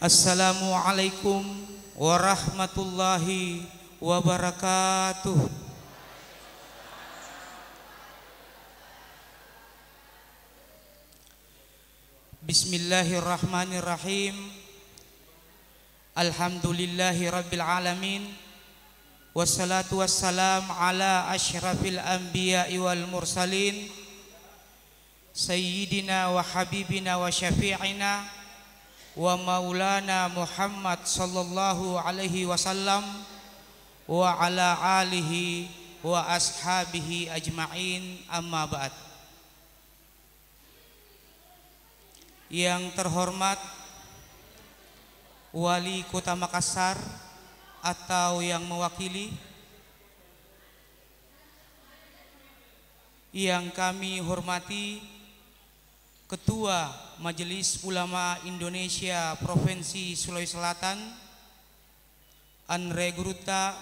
Assalamualaikum warahmatullahi wabarakatuh. Bismillahirrahmanirrahim. Alhamdulillahi rabbil alamin. Wassalatu wassalam ala asyrafil anbiya'i wal mursalin, sayyidina wa habibina wa syafi'ina wa maulana Muhammad sallallahu alaihi wasallam wa ala alihi wa ashabihi ajma'in, amma ba'd. Yang terhormat Wali Kota Makassar atau yang mewakili, yang kami hormati Ketua Majelis Ulama Indonesia Provinsi Sulawesi Selatan, Andre Guruta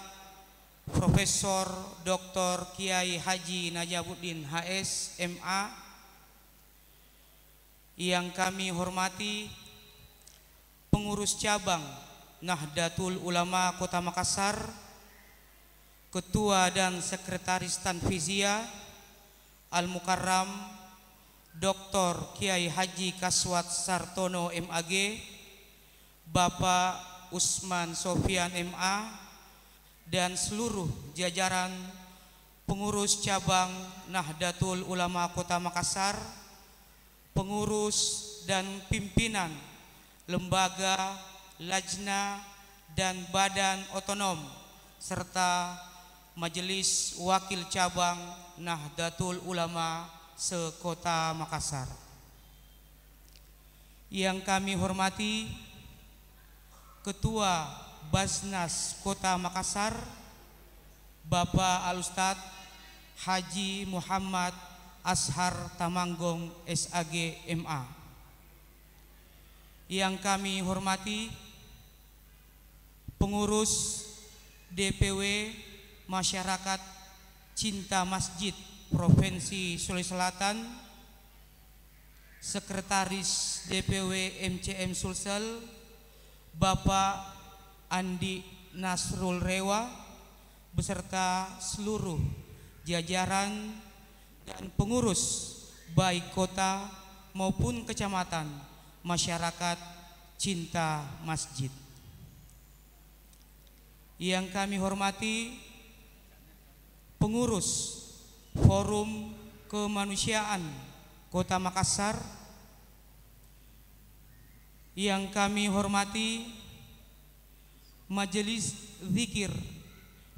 Profesor Dr. Kiai Haji Najabuddin HS MA, yang kami hormati pengurus cabang Nahdlatul Ulama Kota Makassar, Ketua dan Sekretaris Tanfizia Al-Mukarram Dr. Kiai Haji Kaswat Sartono MAG, Bapak Usman Sofian MA, dan seluruh jajaran pengurus cabang Nahdlatul Ulama Kota Makassar, pengurus dan pimpinan lembaga, lajna, dan badan otonom, serta Majelis Wakil Cabang Nahdlatul Ulama se-Kota Makassar. Yang kami hormati Ketua Basnas Kota Makassar, Bapak Al-Ustad Haji Muhammad Ashar Tamanggong SAG MA. Yang kami hormati pengurus DPW Masyarakat Cinta Masjid Provinsi Sulawesi Selatan, Sekretaris DPW MCM Sulsel Bapak Andi Nasrul Rewa, beserta seluruh jajaran dan pengurus baik kota maupun kecamatan Masyarakat Cinta Masjid. Yang kami hormati pengurus Forum Kemanusiaan Kota Makassar, yang kami hormati Majelis Zikir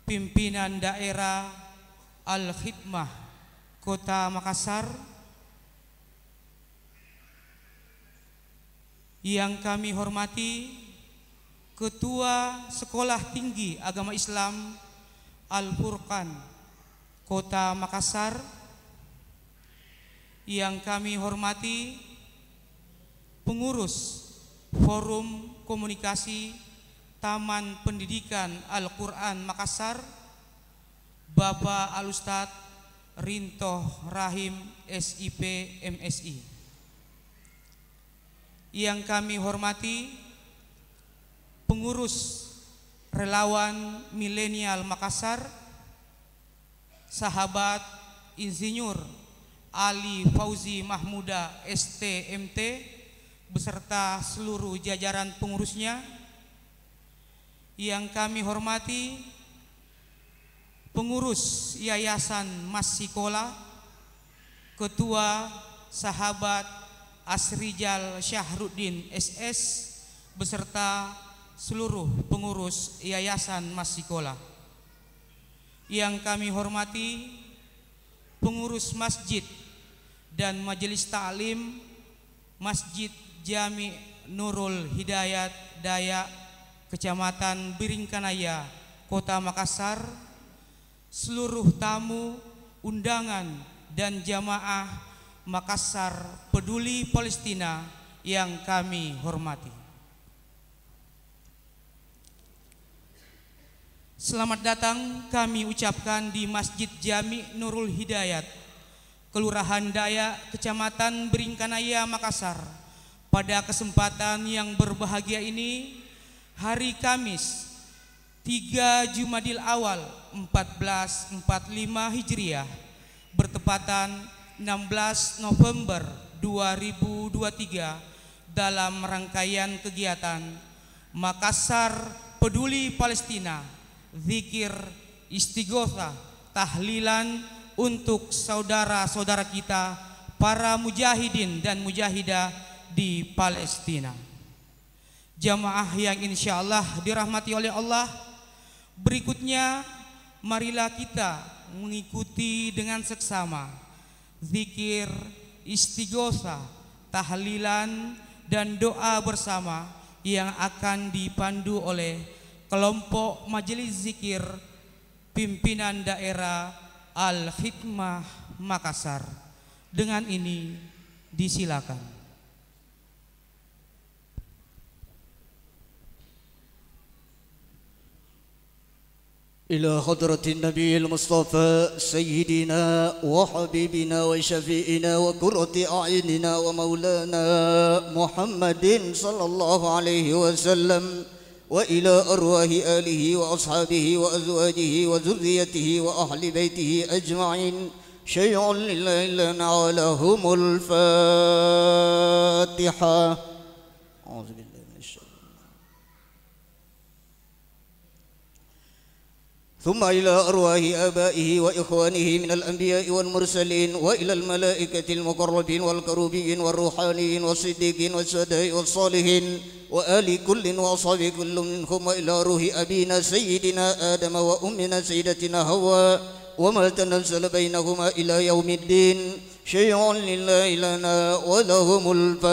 Pimpinan Daerah Al-Khidmah Kota Makassar, yang kami hormati Ketua Sekolah Tinggi Agama Islam Al-Furqan Kota Makassar, yang kami hormati pengurus Forum Komunikasi Taman Pendidikan Al-Quran Makassar, Bapak Al-Ustad Rintoh Rahim SIP MSI. Yang kami hormati pengurus Relawan Milenial Makassar, Sahabat Insinyur Ali Fauzi Mahmuda STMT, beserta seluruh jajaran pengurusnya. Yang kami hormati pengurus Yayasan Masikola, Ketua Sahabat Asrijal Syahruddin SS, beserta seluruh pengurus Yayasan Masikola. Yang kami hormati pengurus masjid dan majelis ta'lim Masjid Jami Nurul Hidayat Dayak Kecamatan Biringkanaya Kota Makassar, seluruh tamu, undangan, dan jamaah Makassar Peduli Palestina yang kami hormati. Selamat datang kami ucapkan di Masjid Jami Nurul Hidayat, Kelurahan Dayak, Kecamatan Biringkanaya, Makassar, pada kesempatan yang berbahagia ini, hari Kamis 3 Jumadil Awal 1445 Hijriah bertepatan 16 November 2023 dalam rangkaian kegiatan Makassar Peduli Palestina, zikir, istighotsah, tahlilan untuk saudara-saudara kita para mujahidin dan mujahidah di Palestina. Jamaah yang insya Allah dirahmati oleh Allah, berikutnya marilah kita mengikuti dengan seksama zikir, istighotsah, tahlilan dan doa bersama yang akan dipandu oleh kelompok majelis zikir pimpinan daerah Al-Khidmah Makassar. Dengan ini disilakan. إلى حضرة النبي المصطفى سيدنا وحبيبنا وشفيئنا وقرة أعيننا ومولانا محمد صلى الله عليه وسلم وإلى أرواح آله وأصحابه وأزواجه وذريته وأهل بيته أجمعين شيء لله لنا ولهم الفاتحة. أعوذ بالله من الشيطان. ثم إلى أرواح آبائه وإخوانه من الأنبياء والمرسلين وإلى الملائكة المقربين والكروبين والروحانيين والصديقين والشهداء والصالحين وآل كل وأصحاب كل منهم وإلى روح أبينا سيدنا آدم وأمنا سيدتنا هوى وما تنزل بينهما إلى يوم الدين شيء لله لنا ولهم الفاتحة.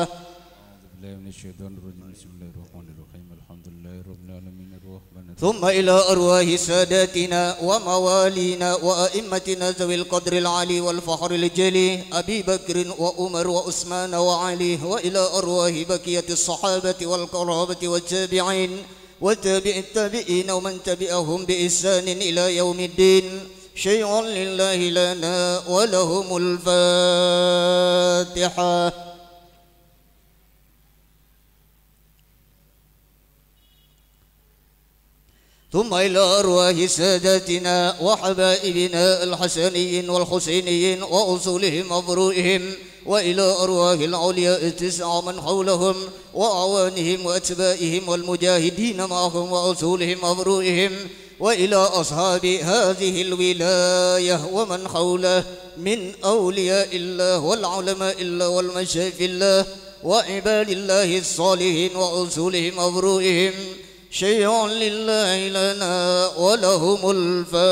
أعوذ بالله من الشيطان الرجيم. بسم الله الرحمن الرحيم. الحمد لله رب العالمين الرحمن الرحيم. ثم إلى أرواح ساداتنا وموالينا وأئمتنا ذوي القدر العالي والفخر الجلي أبي بكر وعمر وعثمان وعلي وإلى أرواح بقية الصحابة والقرابة والتابعين وتابع التابعين ومن تبعهم بإحسان إلى يوم الدين شيء لله لنا ولهم الفاتحة. ثم إلى أرواح ساداتنا وحبائبنا الحسنيين والحسينيين وأصولهم وفروعهم وإلى أرواح العلياء التسعة من حولهم وأعوانهم وأتباعهم والمجاهدين معهم وأصولهم وفروعهم وإلى أصحاب هذه الولاية ومن حوله من أولياء الله والعلماء الله والمشايخ الله وعباد الله الصالحين وأصولهم وفروعهم شيء لله لنا ولهم الفاتحة.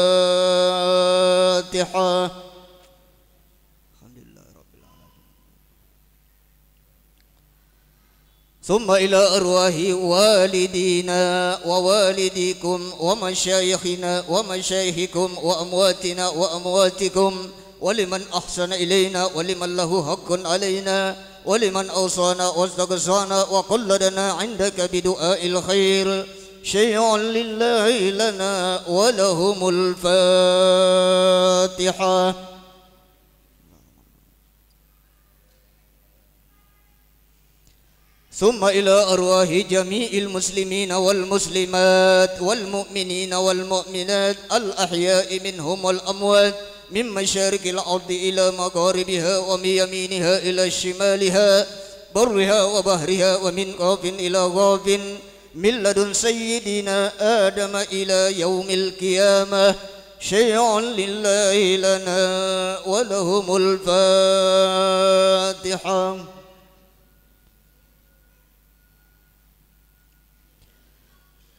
الحمد لله رب العالمين. ثم إلى أرواح والدينا ووالديكم ومشايخنا ومشايخكم وأمواتنا وأمواتكم ولمن أحسن إلينا ولمن له حق علينا ولمن أوصانا واستغصانا وقلدنا عندك بدعاء الخير شيء لله لنا ولهم الفاتحة. ثم إلى أرواح جميع المسلمين والمسلمات والمؤمنين والمؤمنات الأحياء منهم والأموات من مشارق الأرض إلى مغاربها ومن يمينها إلى شمالها برها وبحرها ومن غاب إلى غاب من لدن سيدنا آدم إلى يوم القيامة شيء لله لنا ولهم الفاتحة.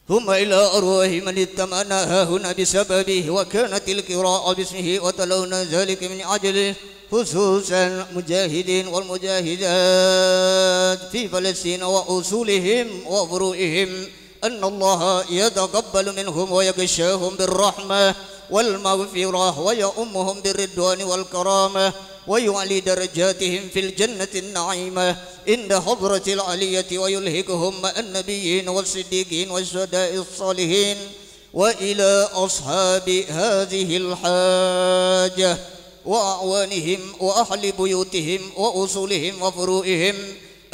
ثم إلى أرواح من اتمناها هنا بسببه وكانت القراءة باسمه وتلونا ذلك من أجله خصوصا مجاهدين والمجاهدات في فلسطين وأصولهم وفروعهم أن الله يتقبل منهم ويغشاهم بالرحمة والمغفرة ويؤمهم بالرضوان والكرامة ويعلي درجاتهم في الجنة النعيمة عند حضرة العلية ويلهكهم مع النبيين والصديقين والشهداء الصالحين وإلى أصحاب هذه الحاجة وأعوانهم وأهل بيوتهم وأصولهم وفروعهم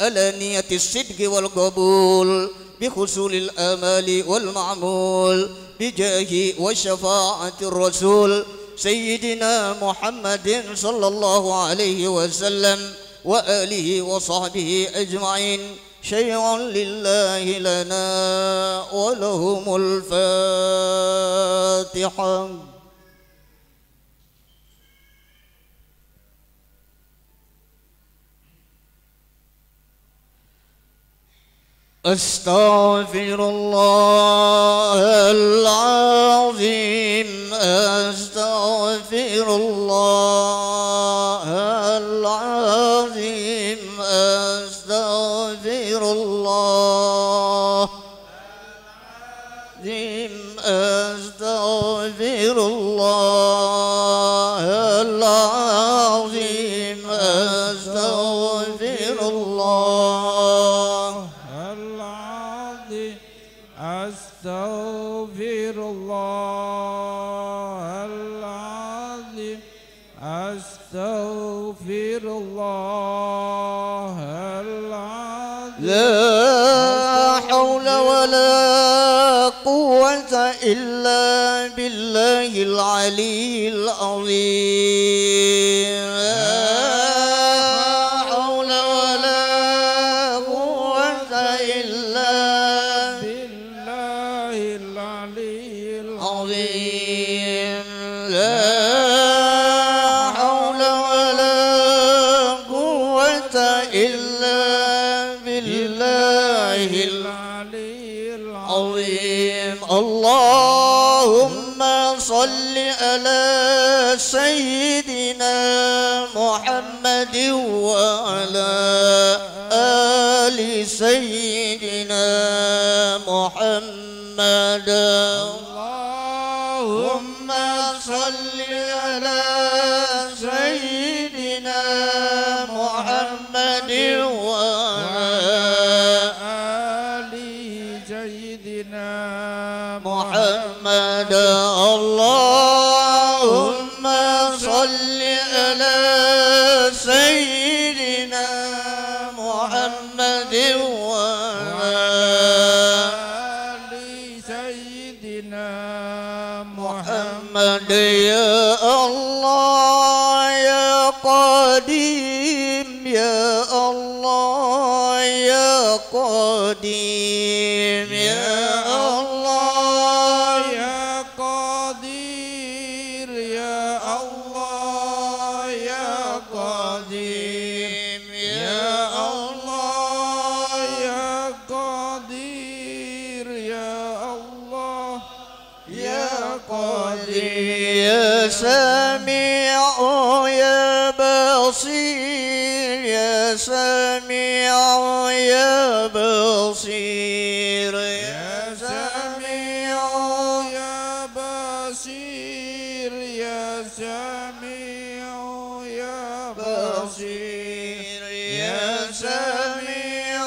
على نية الصدق والقبول بحصول الآمال والمعمول بجاه وشفاعة الرسول سيدنا محمد صلى الله عليه وسلم وآله وصحبه أجمعين شيئا لله لنا ولهم الفاتحة. أستغفر الله العظيم أستغفر الله العظيم أستغفر الله العظيم أستغفر الله العظيم أستغفر الله أستغفر الله العظيم أستغفر الله العظيم لا حول ولا قوة إلا بالله العلي العظيم لا حول ولا قوة إلا عظيم لا حول ولا قوة إلا بالله العلي العظيم. اللهم صل على سيدنا محمد وعلى آل سيدنا محمد. اللهم صل على سيدنا محمد وعلى آل سيدنا محمد. اللهم صل على سيدنا محمد وعلى آل سيدنا محمد. يا الله يا قديم يا الله يا قديم يا الله يا قدير يا الله يا قدير يا الله يا قدير يا الله يا قدير يا سميع يا بصير يا سميع يا بصير يا سميع يا بصير يا سميع يا بصير يا سميع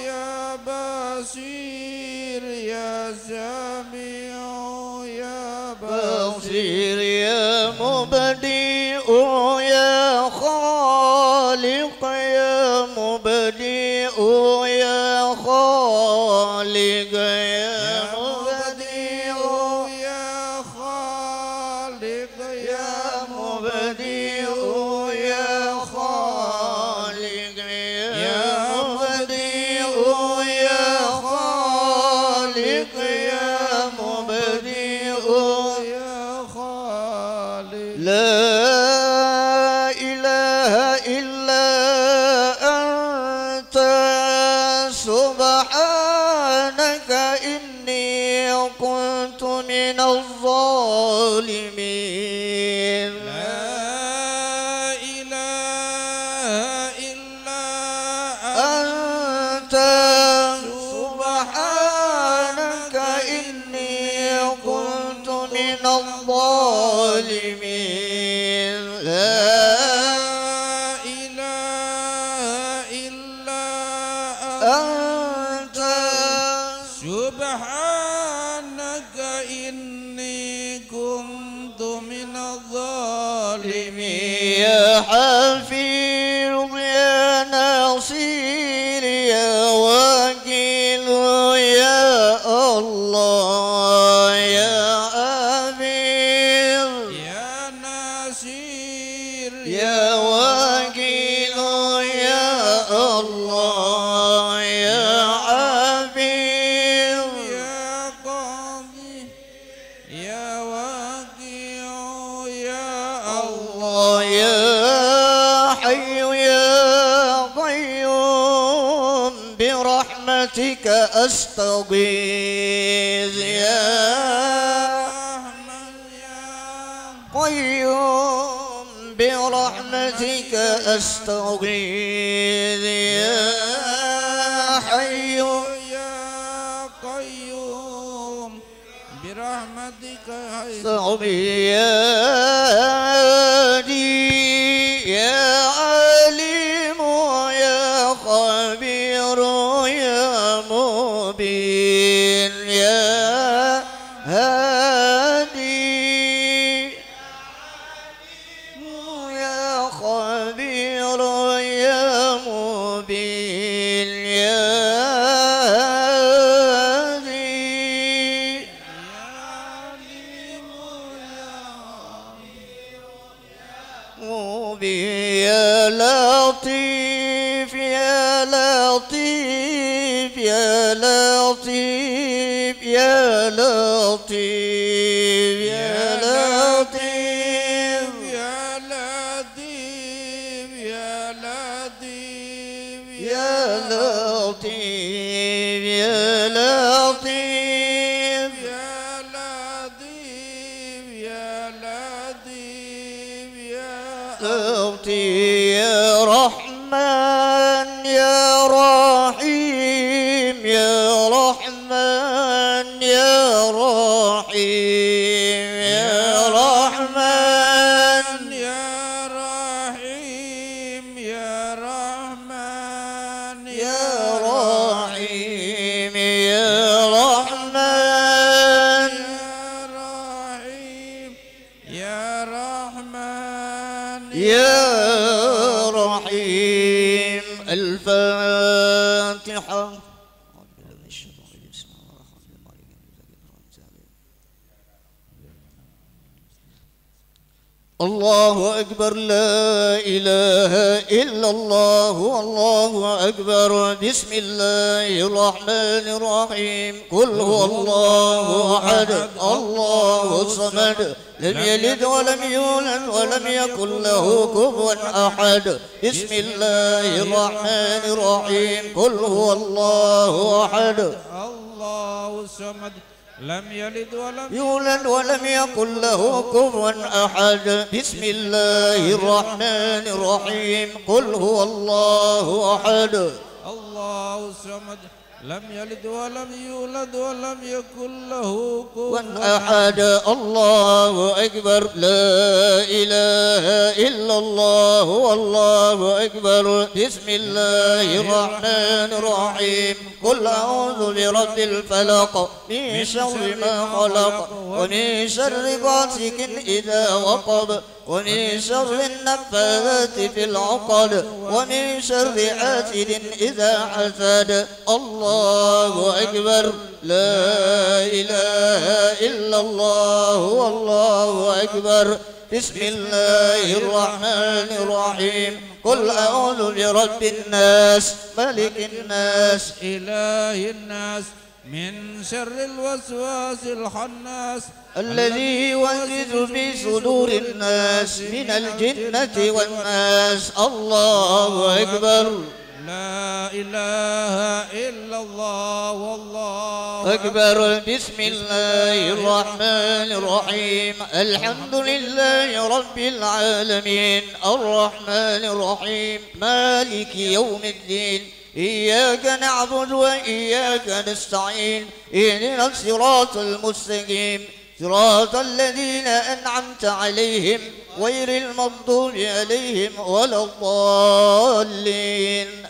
يا بصير يا سميع يا بصير يا مبدئ يا خالق يا مبدئ يا خالق يا مبدئ يا خالق يا مبدئ يا خالق يا مبدئ يا خالق يا مبدئ يا خالق لا إله إلا أنت سبحانك إني كنت من الظالمين. لا إله إلا أنت سبحانك إني كنت من الظالمين. لا إله إلا أنت سبحانك إني كنت من الظالمين. يا حفيظ يا نصير يا وكيل يا الله يا حفيظ يا نصير يا وكيل يا الله يا حفيظ يا قاضي يا واقع يا الله يا حي يا قيوم برحمتك أستغيث يا أحمد يا قيوم برحمتك أستغيث يا حي يا قيوم برحمتك أستغيث يا هادي يا عليم يا خبير يا مبين يا هادي يا خبير يا مبين يا هادي يا لطيف يا لطيف يا لطيف يا لطيف يا لطيف يا لطيف يا لطيف يا لطيف يا لطيف يا لطيف يا لطيف يا لطيف يا رحمن يا رحيم يا رحمن يا رحيم يا رحمن يا رحيم يا رحمن يا رحيم يا رحمن يا رحيم يا رحمن يا رحيم الفاتحة. الله أكبر لا إله إلا الله والله أكبر. بسم الله الرحمن الرحيم. قل هو الله أحد الله الصمد لم يلد ولم يولد ولم يكن له كفوا أحد. بسم الله الرحمن الرحيم. قل هو الله أحد الله الصمد لم يلد ولم يولد ولم يكن له كفوا أحد. بسم الله الرحمن الرحيم. قل هو الله أحد الله الصمد لم يلد ولم يولد ولم يكن له كفوا أحد. الله أكبر لا إله إلا الله والله أكبر. بسم الله الرحمن الرحيم. قل أعوذ برب الفلق من شر ما خلق ومن شر غاسق إذا وقب ومن شر النفاثات في العقد ومن شر حاسد إذا حسد. الله أكبر لا إله إلا الله والله أكبر. بسم الله الرحمن الرحيم. قل أعوذ برب الناس ملك الناس إله الناس من شر الوسواس الخناس الذي يوسوس في صدور الناس من الجنة والناس. الله أكبر لا إله إلا الله والله أكبر. بسم الله الرحمن الرحيم. الحمد لله رب العالمين الرحمن الرحيم مالك يوم الدين. إياك نعبد وإياك نستعين. اهدنا الصراط المستقيم صراط الذين أنعمت عليهم غير المغضوب عليهم ولا الضالين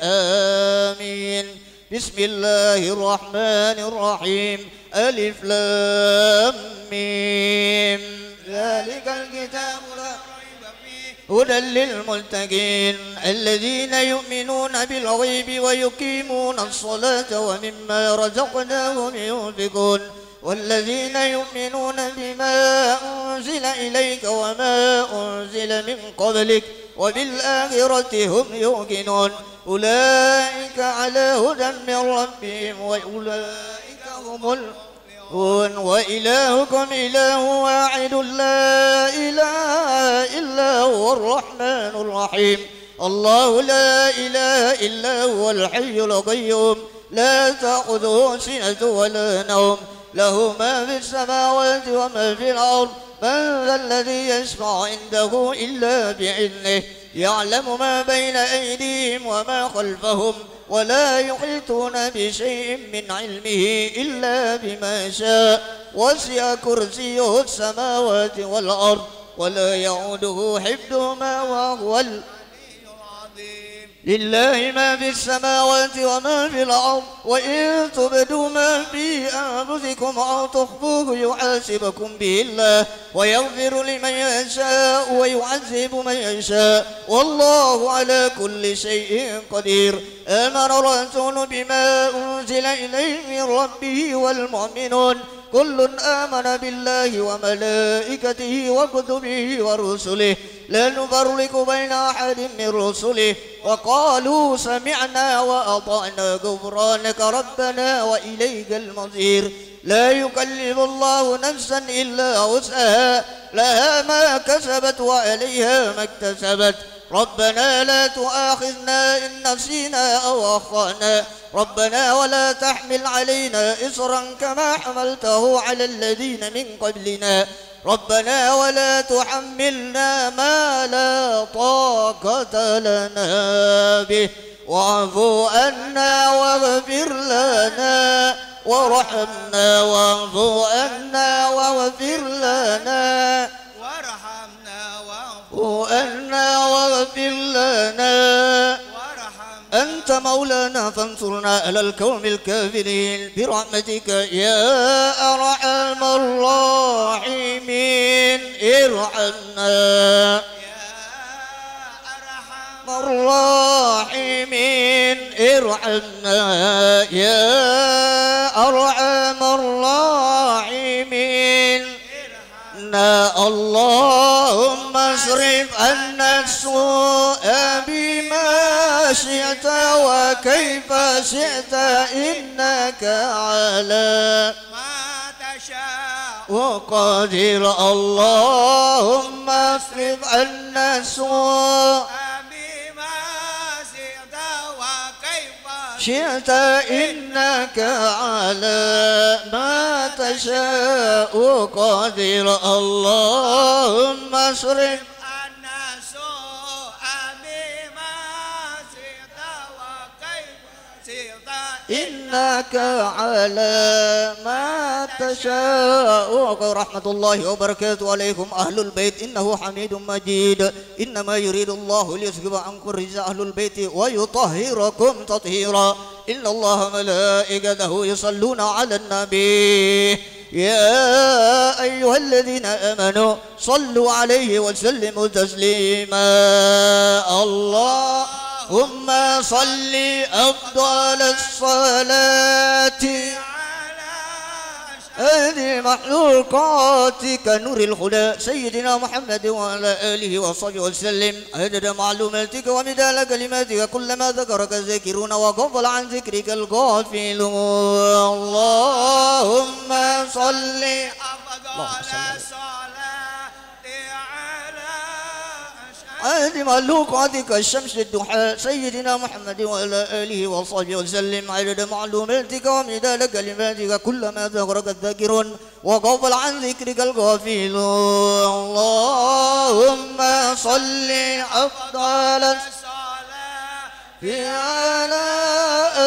آمين. بسم الله الرحمن الرحيم. ألف لام ميم. ذلك الكتاب لا ريب فيه هدى للمتقين الذين يؤمنون بالغيب ويقيمون الصلاة ومما رزقناهم ينفقون والذين يؤمنون بما أنزل إليك وما أنزل من قبلك وبالآخرة هم يوقنون أولئك على هدى من ربهم وأولئك هم المفلحون وإلهكم إله واحد لا إله إلا هو الرحمن الرحيم الله لا إله إلا هو الحي القيوم لا تأخذه سنة ولا نوم له ما في السماوات وما في الأرض من ذا الذي يشفع عنده إلا بإذنه يعلم ما بين أيديهم وما خلفهم ولا يحيطون بشيء من علمه إلا بما شاء وسع كرسيه السماوات والأرض ولا يعوده حفظهما وهو العلي العظيم لله ما في السماوات وما في الأرض وإن تبدوا ما في أنفسكم أو تخفوه يحاسبكم به الله ويغفر لمن يشاء ويعذب من يشاء والله على كل شيء قدير آمن الرسول بما أنزل إليه من ربه والمؤمنون كل آمن بالله وملائكته وكتبه ورسله لا نفرق بين أحد من رسله وقالوا سمعنا وأطعنا غفرانك ربنا وإليك المصير لا يكلف الله نفسا إلا وسعها لها ما كسبت وعليها ما اكتسبت ربنا لا تؤاخذنا إن نسينا أو أخطأنا ربنا ولا تحمل علينا إصرا كما حملته على الذين من قبلنا ربنا ولا تحملنا ما لا طاقة لنا به واعف عنا واغفر لنا وارحمنا واعف عنا واغفر لنا وأنا واغفر لنا أنت مولانا فانصرنا على القوم الكافرين برحمتك يا أرحم الراحمين ارحمنا الراحمين ارحمنا يا أرحم الراحمين اللهم اصرف عنا السوء بما شئت وكيف شئت إنك على ما تشاء وقدر اللهم اصرف عنا السوء شئت إنك على ما تشاء قدير اللهم اصرف عنا سوء بما شئت وكيف شئت إنك على ما تشاء رحمة الله وبركاته عليكم أهل البيت إنه حميد مجيد إنما يريد الله ليذهب عنكم الرجس أهل البيت ويطهركم تطهيرا إن الله ملائكته يصلون على النبي يا أيها الذين آمنوا صلوا عليه وسلموا تسليما اللهم صل أفضل الصلاة هذه مخلوقاتك نور الهدى سيدنا محمد وعلى آله وصحبه وسلم عدد معلوماتك ومداد كلماتك كلما ذكرك الذاكرون وغفل عن ذكرك الغافلون اللهم صل أفضل هذه مخلوقاتك الشمس الضحى سيدنا محمد وعلى آله وصحبه وسلم عدد معلوماتك ومداد كلماتك كلما ذكرك الذاكرون وغفل عن ذكرك الغافلون اللهم صل أفضل في على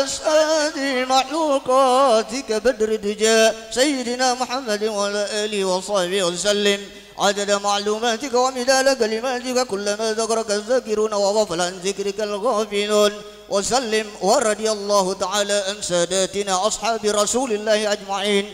أسعد مخلوقاتك بدر الدجى سيدنا محمد وعلى آله وصحبه وسلم عدد معلوماتك ومداد كلماتك كلما ذكرك الذاكرون وغفل عن ذكرك الغافلون وسلم ورضي الله تعالى عن ساداتنا أصحاب رسول الله أجمعين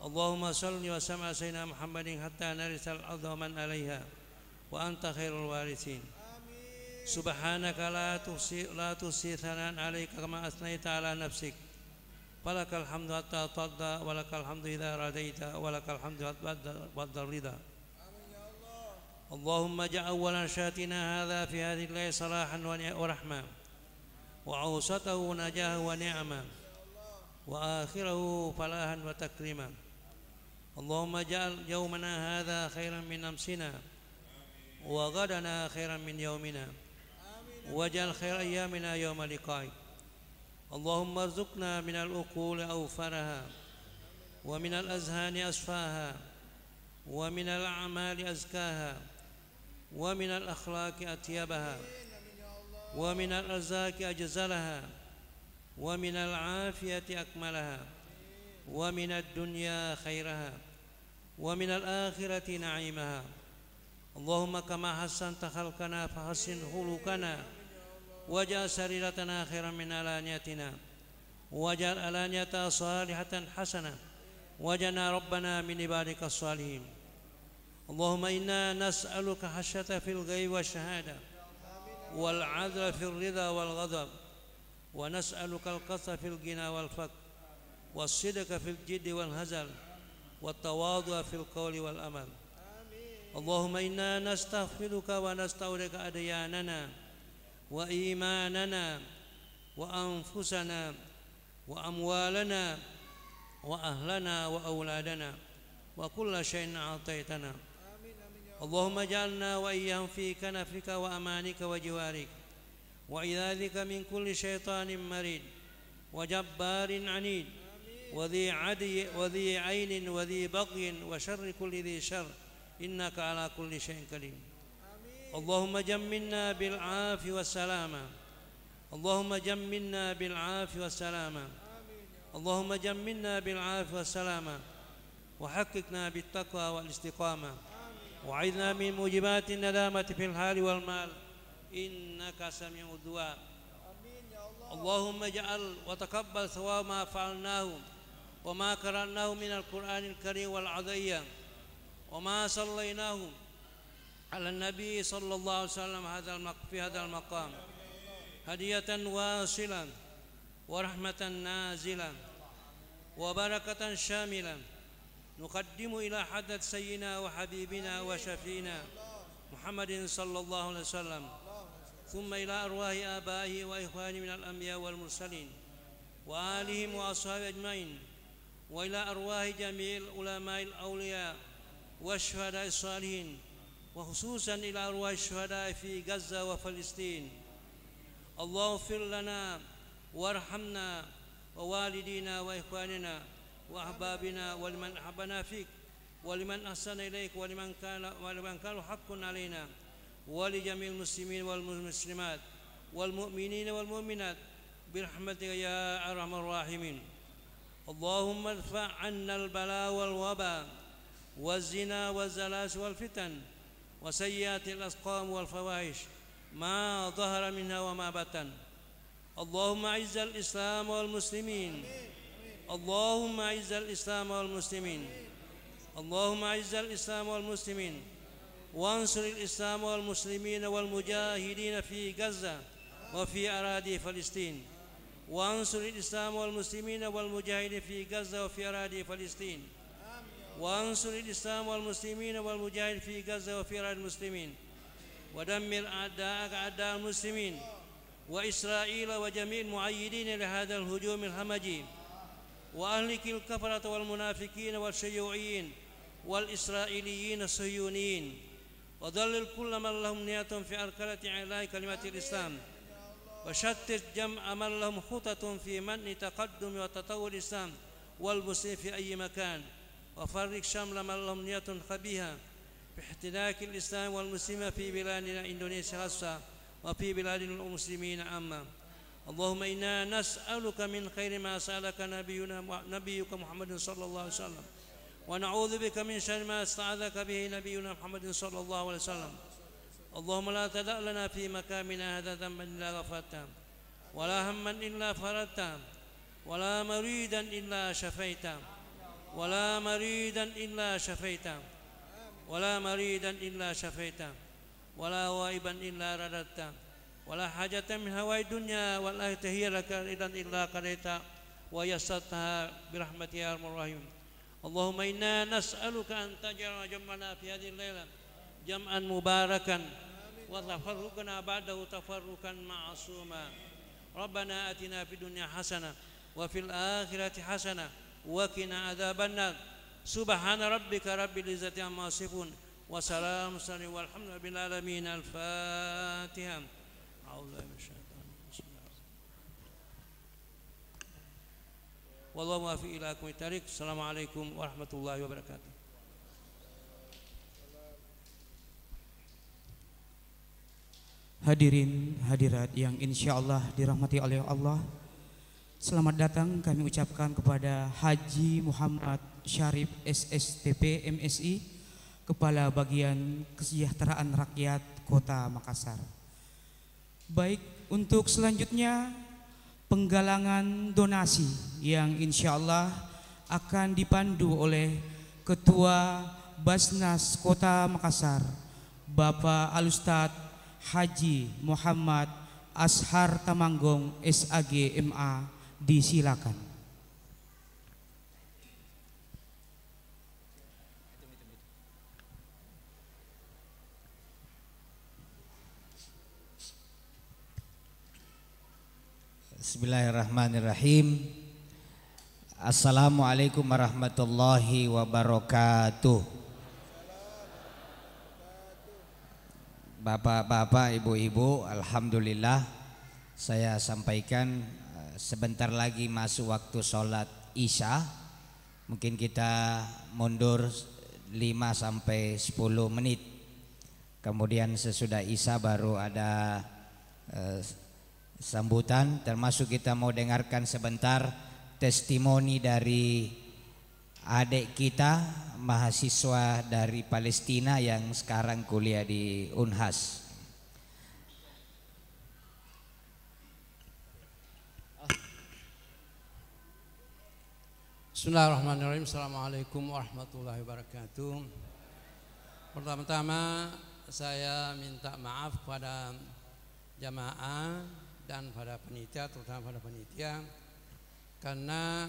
اللهم صل وسلم على سيدنا محمد حتى نرث الأرض ومن عليها وأنت خير الوارثين. سبحانك لا تحصي ثناء عليك كما أثنيت على نفسك. فلك الحمد حتى ترضى ولك الحمد إذا رضيت ولك الحمد بعد الرضا. اللهم اجعل أول نشاتنا هذا في هذه الليلة صلاحا ورحمة، وأوسطه نجاة ونعمة، وآخره فلاحا وتكريما. اللهم اجعل يومنا هذا خيرا من أمسنا، وغدنا خيرا من يومنا، واجعل خير أيامنا يوم لقائك. اللهم ارزقنا من العقول أوفرها، ومن الأذهان أصفاها، ومن الأعمال أزكاها، ومن الأخلاق أطيبها، ومن الأرزاق أجزلها، ومن العافية أكملها، ومن الدنيا خيرها، ومن الآخرة نعيمها. اللهم كما حسنت خلقنا فحسن خلقنا، واجعل سريرتنا خيرا من علانيتنا، واجعل علانيتها صالحة حسنة، واجعلنا ربنا من عبادك الصالحين. اللهم إنا نسألك خشية في الغيب والشهادة، والعدل في الرضا والغضب، ونسألك القصد في الغنى والفقر، والصدق في الجد والهزل، والتواضع في القول والأمل. اللهم إنا نستغفرك ونستودعك أدياننا وإيماننا وأنفسنا وأموالنا وأهلنا وأولادنا وكل شيء أعطيتنا. اللهم اجعلنا وإياهم في كنفك وأمانك وجوارك، وعذابك من كل شيطان مريد وجبار عنيد وذي عين وذي بغي وشر كل ذي شر، إنك على كل شيء قدير. اللهم جملنا بالعافية والسلامة، اللهم جملنا بالعافية والسلامة، اللهم جملنا بالعافية والسلامة، وحققنا بالتقوى والاستقامة، وعذنا من موجبات الندامة في الحال والمال، إنك سميع الدعاء. اللهم اجعل وتقبل ثواب ما فعلناه وما قرأناه من القرآن الكريم والعظيم، وما صليناه على النبي صلى الله عليه وسلم في هذا المقام، هدية واصلة ورحمة نازلة وبركة شاملة، نقدم إلى حضرة سيدنا وحبيبنا وشفينا محمد صلى الله عليه وسلم، ثم إلى أرواح آبائه وإخوانه من الأنبياء والمرسلين وآلهم وأصحابه أجمعين، وإلى أرواح جميع العلماء الأولياء والشهداء الصالحين، وخصوصا إلى أرواح الشهداء في غزة وفلسطين. اللهم اغفر لنا وارحمنا ووالدينا وإخواننا وأحبابنا ولمن أحبنا فيك ولمن أحسن إليك ولمن كان حق علينا، ولجميع المسلمين والمسلمات والمؤمنين والمؤمنات برحمتك يا أرحم الراحمين. اللهم ادفع عنا البلاء والوباء والزنا والزلازل والفتن وسيئات الأسقام والفواحش ما ظهر منها وما بطن. اللهم أعز الإسلام والمسلمين، اللهم أعز الإسلام والمسلمين، اللهم أعز الإسلام والمسلمين، وانصر الإسلام والمسلمين والمجاهدين في غزة وفي أراضي فلسطين، وانصر الإسلام والمسلمين والمجاهدين في غزة وفي أراضي فلسطين، وانصر الإسلام والمسلمين والمجاهدين في غزة وفي أراضي المسلمين، ودمر أعداءك أعداء المسلمين وإسرائيل وجميع المؤيدين لهذا الهجوم الهمجي، وأهلك الكفرة والمنافقين والشيوعيين والإسرائيليين الصهيونيين، وضلل كل من لهم نية في أركلة إعلاء كلمة الإسلام، وشتت جمع من لهم خطط في منع تقدم وتطور الإسلام والمسلمين في أي مكان، وفرق شمل من لهم نية خبيثة في احتلاك الإسلام والمسلمين في بلادنا إندونيسيا خاصة وفي بلاد المسلمين عامة. اللهم إنا نسألك من خير ما سألك نبيك محمد صلى الله عليه وسلم، ونعوذ بك من شر ما استعاذك به نبينا محمد صلى الله عليه وسلم. اللهم لا تدع لنا في مكاننا هذا ذنبا إلا غفرته، ولا هما إلا فرجته، ولا مريدا إلا شفيته، ولا مريدا إلا شفيته ولا مريدا إلا شفيته ولا غائبا إلا رددته ولا حاجة من هواي الدنيا والآخرة هي لك رضا إلا قضيتها ويسرتها برحمتك يا أرحم الراحمين. اللهم إنا نسألك أن تجعل جمعنا في هذه الليلة جمعا مباركا وتفرقنا بعده تفرقا معصوما. ربنا آتنا في الدنيا حسنة وفي الآخرة حسنة وقنا عذاب النار. سبحان ربك رب العزة عما يصفون وسلام على والحمد لله رب العالمين. الفاتحة. أعوذ بالله من الشيطان بسم الله والله موافق إلى أقوم الطريق. السلام عليكم ورحمة الله وبركاته. Hadirin hadirat yang insya Allah dirahmati oleh Allah, selamat datang kami ucapkan kepada Haji Muhammad Syarif SSTP MSI, Kepala Bagian Kesejahteraan Rakyat Kota Makassar. Baik, untuk selanjutnya penggalangan donasi yang insya Allah akan dipandu oleh Ketua Basnas Kota Makassar, Bapak Alustad Haji Muhammad Ashar Tamanggong SAG MA, disilakan. Bismillahirrahmanirrahim. Assalamualaikum warahmatullahi wabarakatuh. Bapak-bapak, ibu-ibu, alhamdulillah saya sampaikan sebentar lagi masuk waktu sholat Isya. Mungkin kita mundur 5 sampai 10 menit. Kemudian sesudah Isya baru ada sambutan, termasuk kita mau dengarkan sebentar testimoni dari adik kita, mahasiswa dari Palestina yang sekarang kuliah di Unhas. Bismillahirrahmanirrahim. Assalamualaikum warahmatullahi wabarakatuh. Pertama-tama saya minta maaf pada jamaah dan pada panitia, terutama pada panitia, karena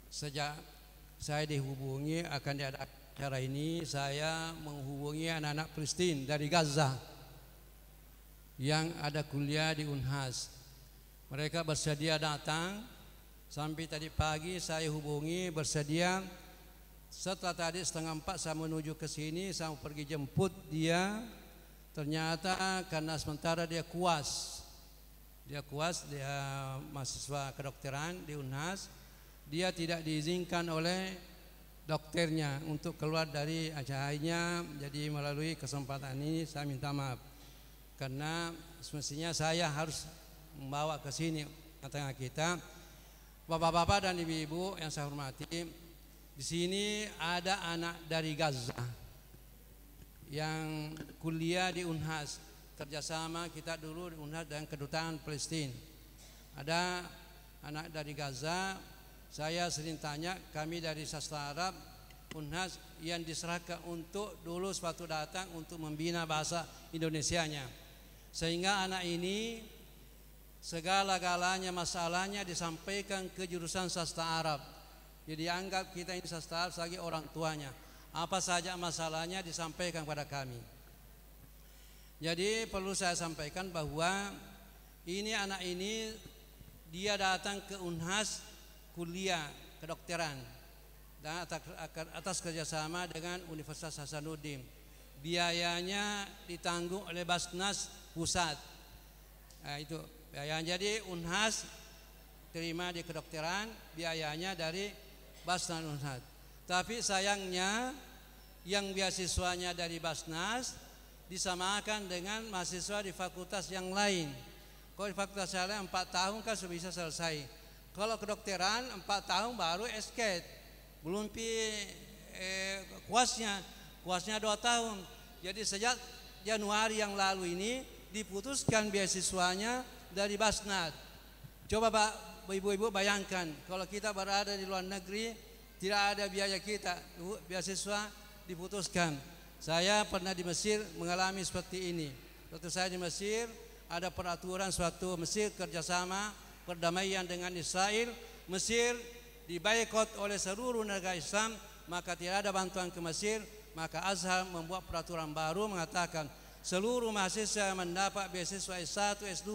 sejak saya dihubungi akan diadakan acara ini, saya menghubungi anak-anak Palestina dari Gaza yang ada kuliah di Unhas. Mereka bersedia datang. Sampai tadi pagi saya hubungi bersedia. Setelah tadi 3:30 saya menuju ke sini, saya pergi jemput dia. Ternyata karena sementara dia kuas, dia mahasiswa kedokteran di Unhas, dia tidak diizinkan oleh dokternya untuk keluar dari acaranya. Jadi melalui kesempatan ini saya minta maaf, karena semestinya saya harus membawa ke sini tengah kita. Bapak-bapak dan ibu-ibu yang saya hormati, di sini ada anak dari Gaza yang kuliah di Unhas. Kerjasama kita dulu di Unhas dan kedutaan Palestina. Ada anak dari Gaza. Saya sering tanya, kami dari sastra Arab Unhas yang diserahkan untuk dulu suatu datang untuk membina bahasa Indonesianya, sehingga anak ini segala-galanya masalahnya disampaikan ke jurusan sastra Arab. Jadi anggap kita ini sastra Arab sebagai orang tuanya. Apa saja masalahnya disampaikan kepada kami. Jadi perlu saya sampaikan bahwa ini anak ini dia datang ke Unhas kuliah kedokteran dan atas kerjasama dengan Universitas Hasanuddin. Biayanya ditanggung oleh Basnas Pusat. Nah, itu biayanya. Jadi Unhas terima di kedokteran, biayanya dari Basnas Unhas. Tapi sayangnya yang beasiswanya dari Basnas disamakan dengan mahasiswa di fakultas yang lain. Kalau di fakultas yang lain 4 tahun kan sudah bisa selesai. Kalau kedokteran 4 tahun baru esket, belum kuasnya 2 tahun. Jadi sejak Januari yang lalu ini diputuskan beasiswanya dari Basnas. Coba Pak, ibu-ibu bayangkan kalau kita berada di luar negeri tidak ada biaya kita, beasiswa diputuskan. Saya pernah di Mesir mengalami seperti ini. Waktu saya di Mesir ada peraturan suatu Mesir kerjasama perdamaian dengan Israel. Mesir diboikot oleh seluruh negara Islam, maka tidak ada bantuan ke Mesir. Maka Azhar membuat peraturan baru mengatakan seluruh mahasiswa yang mendapat beasiswa S1, S2,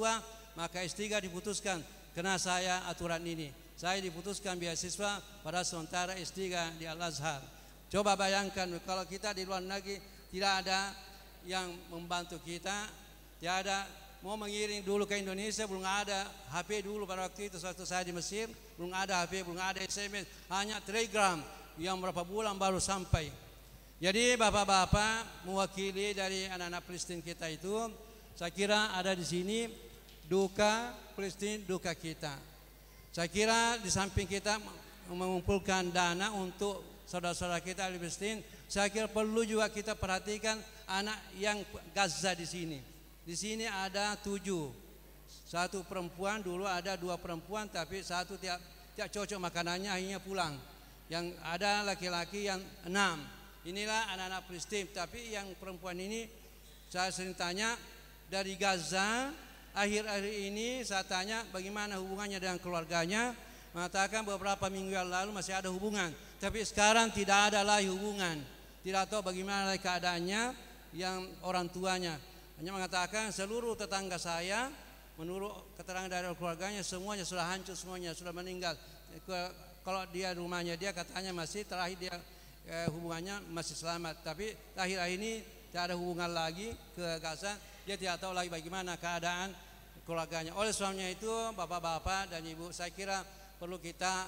maka S3 diputuskan. Kena saya aturan ini, saya diputuskan beasiswa pada sementara S3 di Al-Azhar. Coba bayangkan kalau kita di luar negeri tidak ada yang membantu kita, tidak ada mau mengiring dulu ke Indonesia, belum ada HP dulu pada waktu itu waktu saya di Mesir, belum ada HP, belum ada SMS, hanya telegram yang berapa bulan baru sampai. Jadi bapak-bapak mewakili dari anak-anak Palestina kita itu, saya kira ada di sini duka Palestina, duka kita. Saya kira di samping kita mengumpulkan dana untuk saudara-saudara kita di Palestina, saya kira perlu juga kita perhatikan anak yang Gaza di sini. Di sini ada 7, 1 perempuan, dulu ada 2 perempuan, tapi 1 tidak cocok makanannya, akhirnya pulang. Yang ada laki-laki yang 6. Inilah anak-anak Palestina. Tapi yang perempuan ini saya sering tanya dari Gaza. Akhir-akhir ini saya tanya bagaimana hubungannya dengan keluarganya. Mengatakan beberapa minggu yang lalu masih ada hubungan, tapi sekarang tidak ada lagi hubungan. Tidak tahu bagaimana keadaannya yang orang tuanya. Hanya mengatakan seluruh tetangga saya menurut keterangan dari keluarganya semuanya sudah hancur, semuanya sudah meninggal. Kalau dia rumahnya dia katanya masih terakhir dia hubungannya masih selamat, tapi akhir-akhir ini tidak ada hubungan lagi ke Gaza. Dia tidak tahu lagi bagaimana keadaan keluarganya. Oleh sebabnya itu bapak-bapak dan ibu, saya kira perlu kita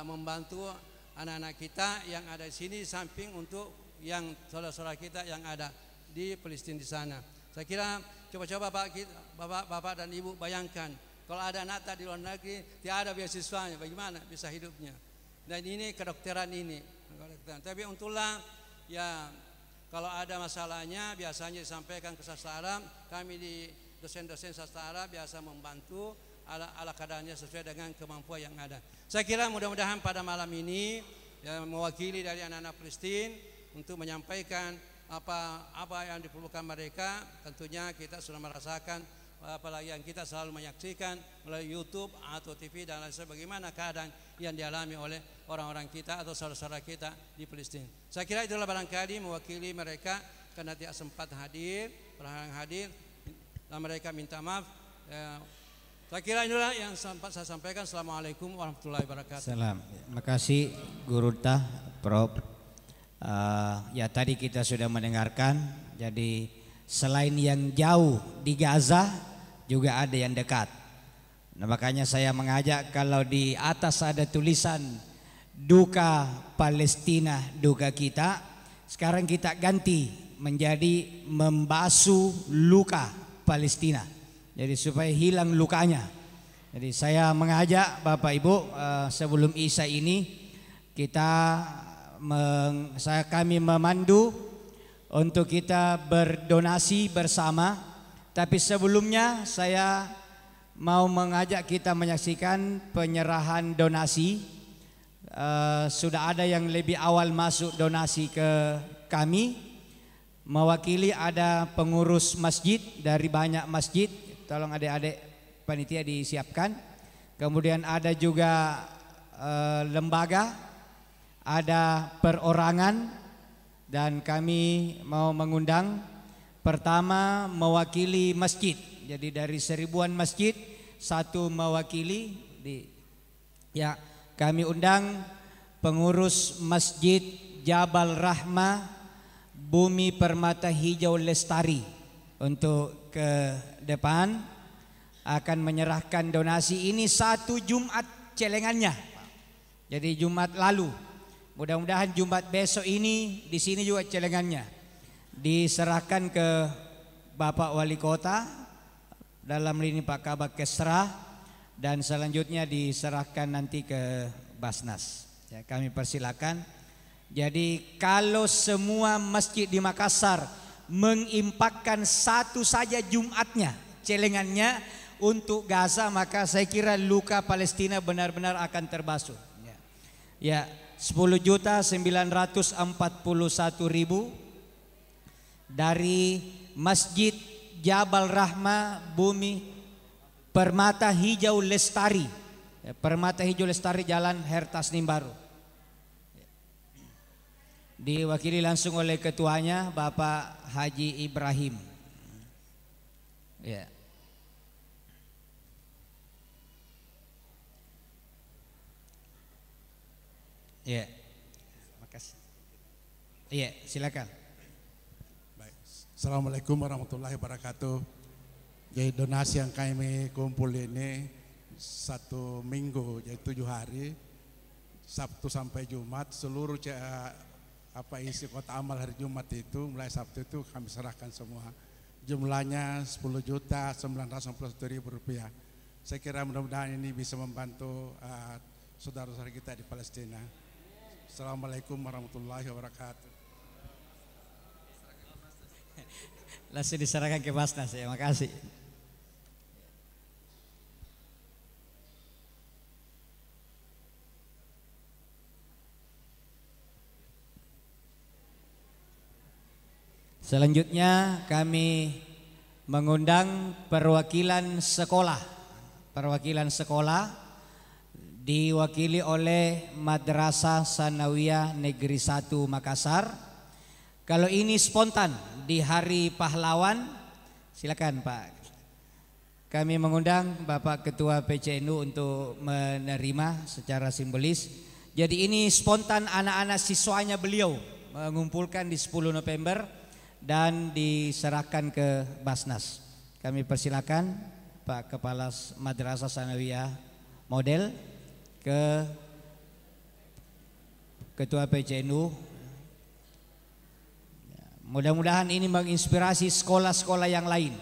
membantu anak-anak kita yang ada di sini, samping untuk yang saudara-saudara kita yang ada di Palestina di sana. Saya kira coba-coba bapak dan ibu bayangkan kalau ada anak di luar negeri tidak ada beasiswanya, bagaimana bisa hidupnya? Dan ini kedokteran ini. Tapi untunglah ya kalau ada masalahnya biasanya disampaikan ke sastra. Kami di dosen-dosen sastra biasa membantu ala kadarnya sesuai dengan kemampuan yang ada. Saya kira mudah-mudahan pada malam ini ya, mewakili dari anak-anak Palestina untuk menyampaikan apa yang diperlukan mereka. Tentunya kita sudah merasakan apalagi yang kita selalu menyaksikan melalui YouTube atau TV dan lain sebagainya, bagaimana keadaan yang dialami oleh orang-orang kita atau saudara-saudara kita di Palestina. Saya kira itulah barangkali mewakili mereka karena tidak sempat hadir, berhalang hadir dan mereka minta maaf. Saya kira inilah yang sempat saya sampaikan. Assalamualaikum warahmatullahi wabarakatuh. Salam. Terima kasih Guru Tah, Prof. Ya tadi kita sudah mendengarkan. Jadi selain yang jauh di Gaza juga ada yang dekat. Nah, makanya saya mengajak kalau di atas ada tulisan duka Palestina, duka kita. Sekarang kita ganti menjadi membasuh luka Palestina. Jadi supaya hilang lukanya. Jadi saya mengajak Bapak Ibu sebelum Isya ini kami memandu untuk kita berdonasi bersama. Tapi sebelumnya saya mau mengajak kita menyaksikan penyerahan donasi. Sudah ada yang lebih awal masuk donasi ke kami. Mewakili ada pengurus masjid dari banyak masjid. Tolong adik-adik panitia disiapkan. Kemudian ada juga lembaga, ada perorangan, dan kami mau mengundang pertama mewakili masjid. Jadi dari 1000-an masjid satu mewakili. Ya, kami undang pengurus Masjid Jabal Rahmah Bumi Permata Hijau Lestari untuk ke depan akan menyerahkan donasi ini 1 Jumat celengannya. Jadi Jumat lalu, mudah-mudahan Jumat besok ini di sini juga celengannya diserahkan ke Bapak Wali Kota dalam lini Pak Kabak Kesra dan selanjutnya diserahkan nanti ke Basnas. Ya, kami persilakan. Jadi kalau semua masjid di Makassar mengimpakkan 1 saja Jumatnya celengannya untuk Gaza, maka saya kira luka Palestina benar-benar akan terbasuh. Ya, 10.941.000 dari Masjid Jabal Rahma Bumi Permata Hijau Lestari. Permata Hijau Lestari Jalan Hertas Nimbaru. Diwakili langsung oleh ketuanya Bapak Haji Ibrahim. Ya. Ya. Makasih. Iya, silakan. Baik. Assalamualaikum warahmatullahi wabarakatuh. Jadi donasi yang kami kumpul ini 1 minggu, jadi 7 hari, Sabtu sampai Jumat, seluruh isi kota amal hari Jumat itu, mulai Sabtu itu kami serahkan semua. Jumlahnya 10.991.000 rupiah. Saya kira mudah-mudahan ini bisa membantu saudara-saudara kita di Palestina. Assalamualaikum warahmatullahi wabarakatuh. Langsung diserahkan ke Basnas ya, makasih. Selanjutnya kami mengundang perwakilan sekolah. Perwakilan sekolah diwakili oleh Madrasah Sanawiyah Negeri 1 Makassar. Kalau ini spontan di Hari Pahlawan, silakan Pak. Kami mengundang Bapak Ketua PCNU untuk menerima secara simbolis. Jadi ini spontan anak-anak siswanya beliau mengumpulkan di 10 November dan diserahkan ke Basnas. Kami persilakan Pak Kepala Madrasah Sanawiyah Model ke Ketua PCNU. Mudah-mudahan ini menginspirasi sekolah-sekolah yang lain.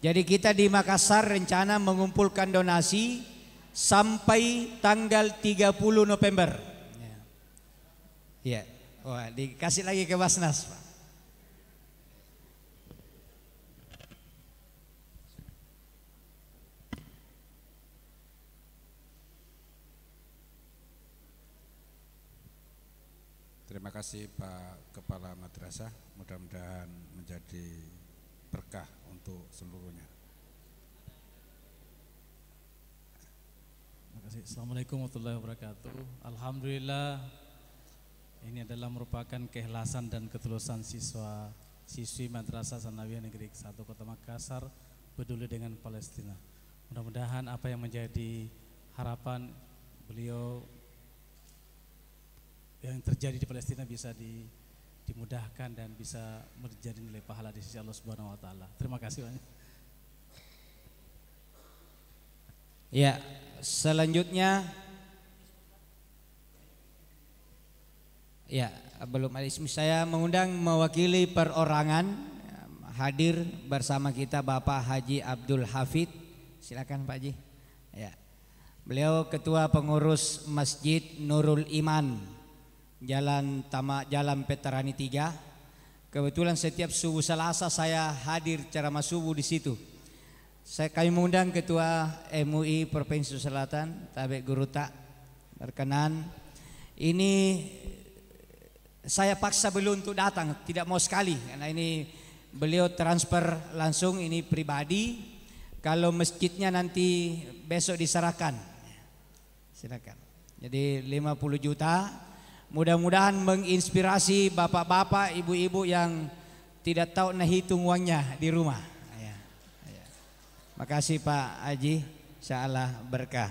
Jadi kita di Makassar rencana mengumpulkan donasi sampai tanggal 30 November. Ya, wah, dikasih lagi ke Basnas, Pak. Terima kasih Pak Kepala Madrasah, mudah-mudahan menjadi berkah untuk seluruhnya. Terima kasih. Assalamualaikum warahmatullahi wabarakatuh. Alhamdulillah, ini adalah merupakan keikhlasan dan ketulusan siswi Madrasah Sanawiyah Negeri 1 Kota Makassar peduli dengan Palestina. Mudah-mudahan apa yang menjadi harapan beliau yang terjadi di Palestina bisa dimudahkan dan bisa menjadi nilai pahala di sisi Allah Subhanahu wa taala. Terima kasih banyak. Ya, selanjutnya ya, belum ada ismi, saya mengundang mewakili perorangan hadir bersama kita Bapak Haji Abdul Hafid. Silakan Pak Haji. Ya. Beliau ketua pengurus Masjid Nurul Iman Jalan Veterani 3. Kebetulan setiap subuh Selasa saya hadir ceramah subuh di situ. Kami mengundang Ketua MUI Provinsi Selatan, Tabe Guru Tak berkenan. Ini saya paksa beliau untuk datang, tidak mau sekali karena ini beliau transfer langsung, ini pribadi. Kalau masjidnya nanti besok diserahkan. Silakan. Jadi 50 juta. Mudah-mudahan menginspirasi bapak-bapak, ibu-ibu yang tidak tahu hitung uangnya di rumah. Ya. Ya. Makasih Pak Haji, insyaallah berkah.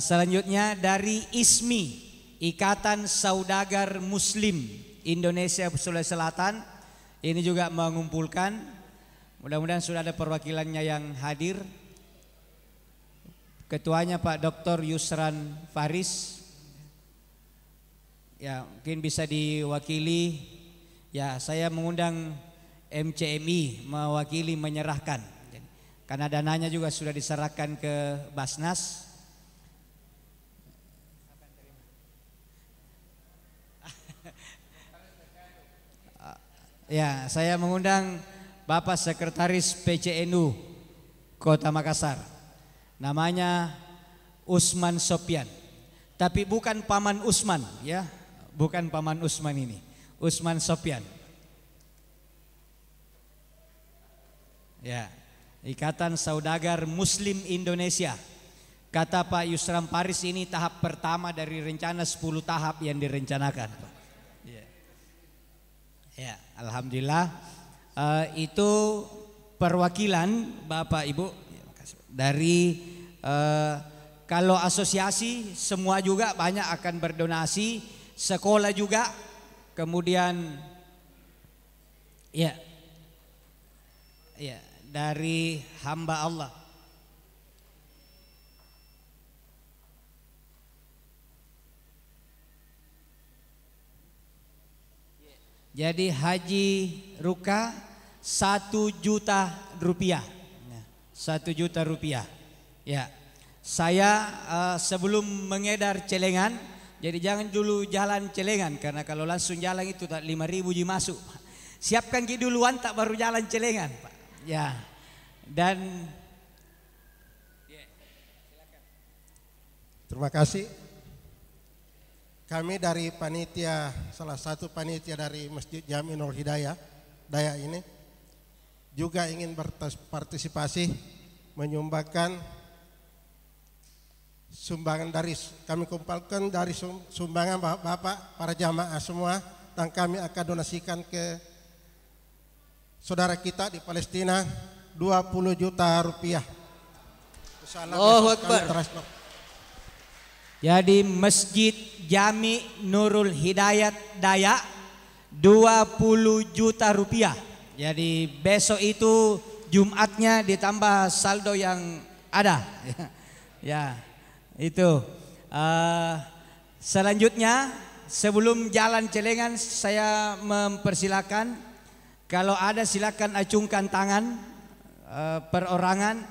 Selanjutnya dari ISMI, Ikatan Saudagar Muslim Indonesia Sulawesi Selatan, ini juga mengumpulkan. Mudah-mudahan sudah ada perwakilannya yang hadir. Ketuanya Pak Dr. Yusran Faris. Ya, mungkin bisa diwakili. Ya, saya mengundang MCMI mewakili menyerahkan. Karena dananya juga sudah diserahkan ke Basnas. Ya, saya mengundang Bapak Sekretaris PCNU Kota Makassar. Namanya Usman Sopyan. Tapi bukan Paman Usman ya, bukan Paman Usman ini. Usman Sopyan. Ya, Ikatan Saudagar Muslim Indonesia. Kata Pak Yusram Paris, ini tahap pertama dari rencana 10 tahap yang direncanakan. Ya, alhamdulillah. Itu perwakilan Bapak Ibu dari kalau asosiasi semua juga banyak akan berdonasi, sekolah juga, kemudian ya dari hamba Allah. Jadi Haji Ruka 1 juta rupiah, 1 juta rupiah. Ya, saya sebelum mengedar celengan, jadi jangan dulu jalan celengan, karena kalau langsung jalan itu tak 5.000 ji masuk. Siapkan duluan tak baru jalan celengan, Pak. Ya, dan terima kasih. Kami dari panitia, salah satu panitia dari Masjid Jami Nurul Hidayah Dayak ini juga ingin berpartisipasi menyumbangkan sumbangan dari kami kumpulkan dari sumbangan Bapak para jamaah semua, dan kami akan donasikan ke saudara kita di Palestina 20 juta rupiah. Allahu Akbar. Jadi Masjid Jami Nurul Hidayat Dayak 20 juta rupiah. Jadi besok itu Jumatnya ditambah saldo yang ada. Ya, itu. Selanjutnya sebelum jalan celengan saya mempersilakan, kalau ada silakan acungkan tangan perorangan.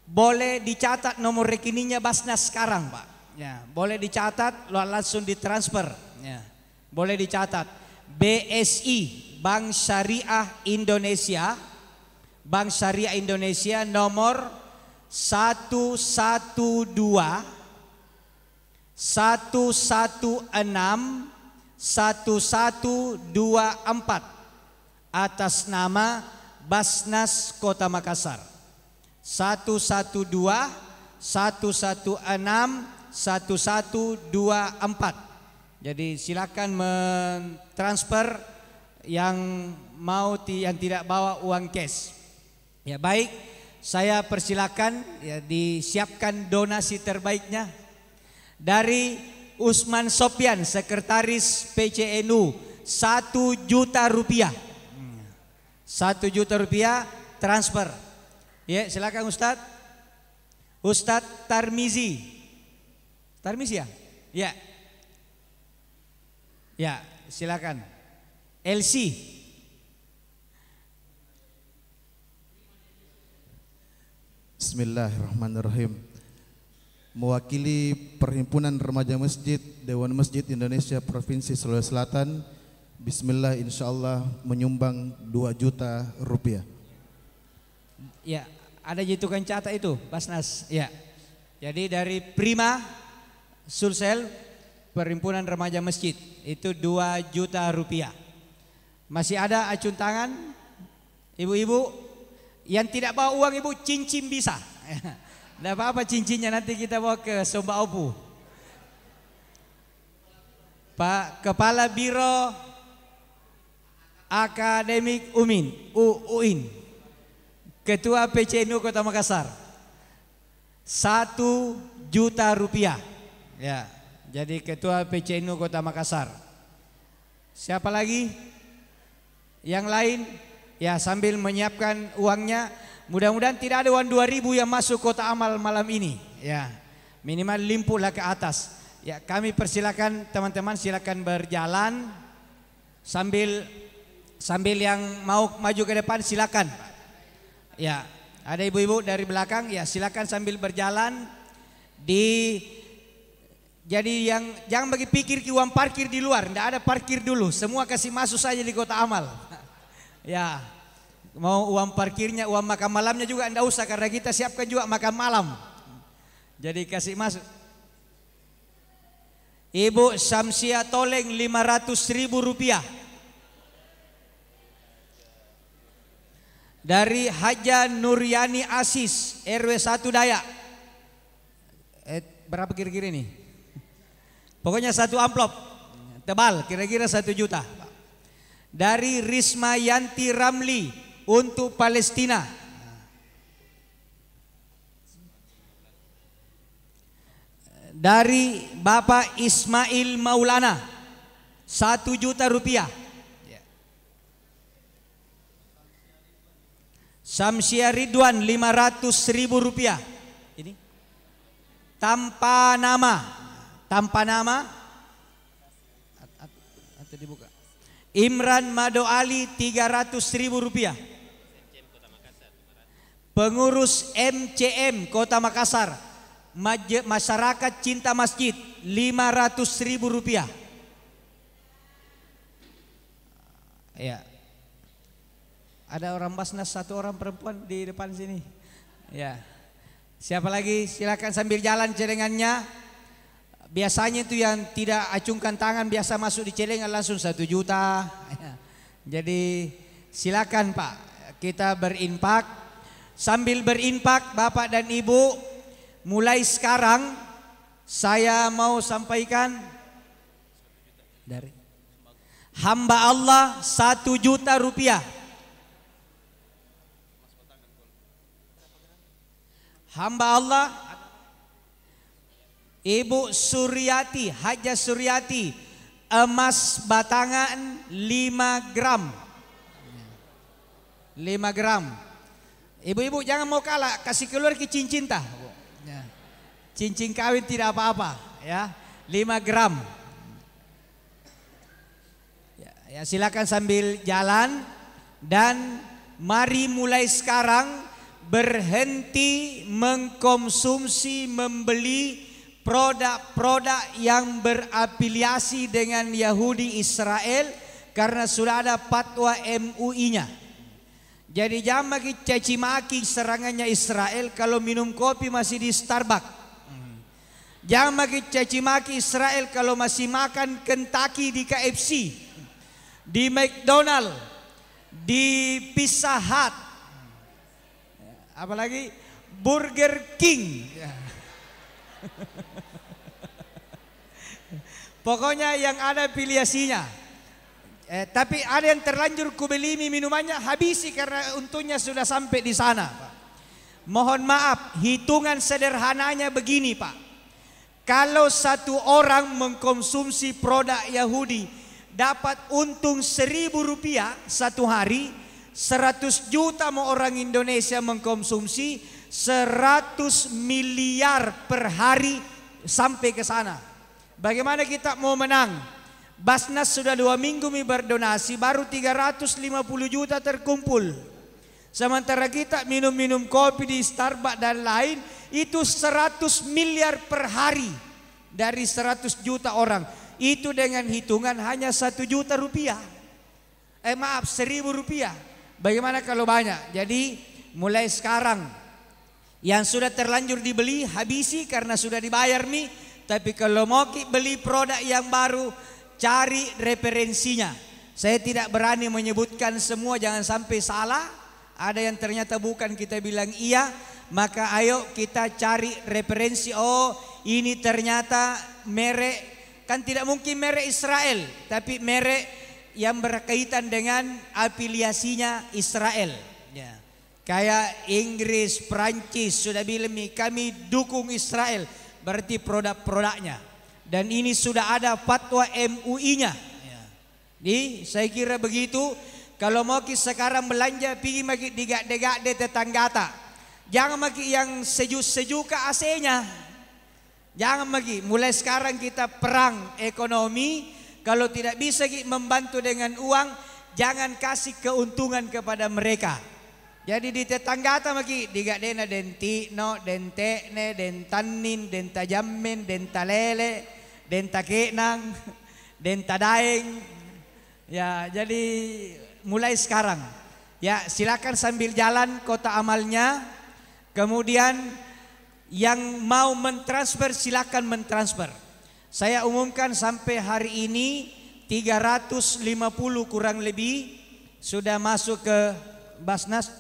Boleh dicatat nomor rekeningnya Basnas sekarang, Pak. Ya, boleh dicatat langsung ditransfer. Ya, boleh dicatat. BSI Bank Syariah Indonesia, Bank Syariah Indonesia nomor 112 116 1124 atas nama Basnas Kota Makassar. 112 116 1124. Jadi silakan mentransfer yang mau yang tidak bawa uang cash. Ya, baik, saya persilakan ya, disiapkan donasi terbaiknya dari Usman Sopyan, Sekretaris PCNU, 1 juta rupiah. 1 juta rupiah transfer. Ya, silakan Ustadz. Ustadz Tarmizi. Tarmizi ya? Ya. Ya, silakan. LC. Bismillahirrahmanirrahim. Mewakili Perhimpunan Remaja Masjid Dewan Masjid Indonesia Provinsi Sulawesi Selatan, bismillah insyaallah menyumbang 2 juta rupiah. Ya, ada tukang catat itu, Basnas. Ya. Jadi dari Prima Sulsel Perhimpunan Remaja Masjid itu 2 juta rupiah. Masih ada acung tangan ibu-ibu yang tidak bawa uang, ibu cincin bisa. Tidak apa-apa cincinnya, nanti kita bawa ke Somba Opu. Pak Kepala Biro Akademik UIN, Ketua PCNU Kota Makassar, 1 juta rupiah. Ya, jadi Ketua PCNU Kota Makassar. Siapa lagi? Yang lain? Ya, sambil menyiapkan uangnya. Mudah-mudahan tidak ada uang 2.000 yang masuk kota amal malam ini. Ya, minimal limpahlah ke atas. Ya, kami persilakan teman-teman silakan berjalan sambil yang mau maju ke depan silakan. Ya, ada ibu-ibu dari belakang, ya silakan sambil berjalan. Jadi yang jangan bagi pikir ke uang parkir di luar, tidak ada parkir dulu, semua kasih masuk saja di kota amal. Ya, Mau uang parkirnya, uang makan malamnya juga enggak usah karena kita siapkan juga makan malam. Jadi kasih masuk. Ibu Syamsia Toleng 500.000 rupiah. Dari Haja Nuryani Asis RW 1 Dayak. Berapa kira-kira ini? Pokoknya satu amplop tebal kira-kira 1 juta. Dari Risma Yanti Ramli untuk Palestina. Dari Bapak Ismail Maulana 1 juta rupiah. Samsia Ridwan 500.000 rupiah. Ini tanpa nama atau dibuka. Imran Mado Ali 300.000 rupiah. Pengurus MCM Kota Makassar, Masyarakat Cinta Masjid 500.000 rupiah. Ya. Ada orang Basnas 1 orang perempuan di depan sini. Ya. Siapa lagi? Silakan sambil jalan celengannya. Biasanya itu yang tidak acungkan tangan biasa masuk di celengan langsung 1 juta. Ya. Jadi silakan Pak, kita berinfak. Sambil berinfak Bapak dan Ibu, mulai sekarang saya mau sampaikan dari hamba Allah 1 juta rupiah. Hamba Allah Ibu Suryati, Haja Suryati, emas batangan 5 gram. 5 gram. Ibu-ibu jangan mau kalah, kasih keluar ke cincin tah. Cincin kawin tidak apa-apa, ya. 5 gram. Ya, silakan sambil jalan dan mari mulai sekarang berhenti mengkonsumsi, membeli produk-produk yang berafiliasi dengan Yahudi Israel karena sudah ada fatwa MUI-nya. Jadi jangan lagi caci maki serangannya Israel kalau minum kopi masih di Starbucks. Jangan lagi caci maki Israel kalau masih makan Kentucky di KFC, di McDonald, di Pizza Hut, apalagi Burger King. Pokoknya yang ada afiliasinya. Tapi ada yang terlanjur kubeli minumannya habisi karena untungnya sudah sampai di sana. Mohon maaf, hitungan sederhananya begini Pak. Kalau 1 orang mengkonsumsi produk Yahudi dapat untung 1.000 rupiah 1 hari, 100 juta mau orang Indonesia mengkonsumsi 100 miliar per hari sampai ke sana. Bagaimana kita mau menang? Basnas sudah 2 minggu berdonasi, baru 350 juta terkumpul. Sementara kita minum-minum kopi di Starbucks dan lain, itu 100 miliar per hari dari 100 juta orang. Itu dengan hitungan hanya 1 juta rupiah. 1.000 rupiah. Bagaimana kalau banyak? Jadi mulai sekarang yang sudah terlanjur dibeli habisi karena sudah dibayar nih. Tapi kalau mau beli produk yang baru, cari referensinya. Saya tidak berani menyebutkan semua, jangan sampai salah. Ada yang ternyata bukan, kita bilang iya. Maka ayo kita cari referensi. Oh ini ternyata merek, kan tidak mungkin merek Israel, tapi merek yang berkaitan dengan afiliasinya Israel. Ya. Kayak Inggris, Prancis sudah bilang kami dukung Israel, berarti produk-produknya. Dan ini sudah ada fatwa MUI-nya. Jadi saya kira begitu. Kalau mau sekarang belanja, pergi maki digak-degak tetangga tak. Jangan maki yang sejuk-sejuk ke AC-nya. Jangan maki. Mulai sekarang kita perang ekonomi. Kalau tidak bisa membantu dengan uang, jangan kasih keuntungan kepada mereka. Jadi di tetangga tak maki digak-dena den tikno, den tekne, den tanin, den tajamin, den talele, den takenang, den tadaeng. Ya, jadi mulai sekarang Ya, silakan sambil jalan kota amalnya. Kemudian yang mau mentransfer silakan mentransfer. Saya umumkan sampai hari ini 350 kurang lebih sudah masuk ke Basnas.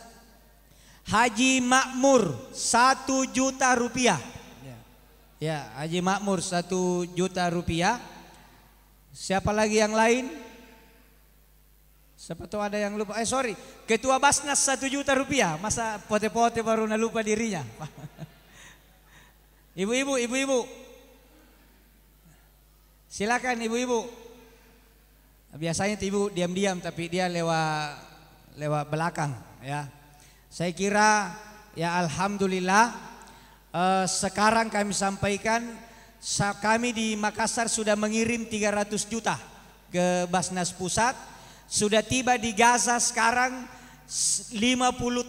Haji Makmur 1 juta rupiah. Ya, Haji Makmur 1 juta rupiah. Siapa lagi yang lain? Siapa tahu ada yang lupa. Sorry, Ketua Basnas 1 juta rupiah. Masa pote-pote baru lupa dirinya. Ibu-ibu. Silakan ibu-ibu. Biasanya ibu diam-diam tapi dia lewat belakang ya. Saya kira ya alhamdulillah sekarang kami sampaikan kami di Makassar sudah mengirim 300 juta ke Basnas Pusat. Sudah tiba di Gaza sekarang 50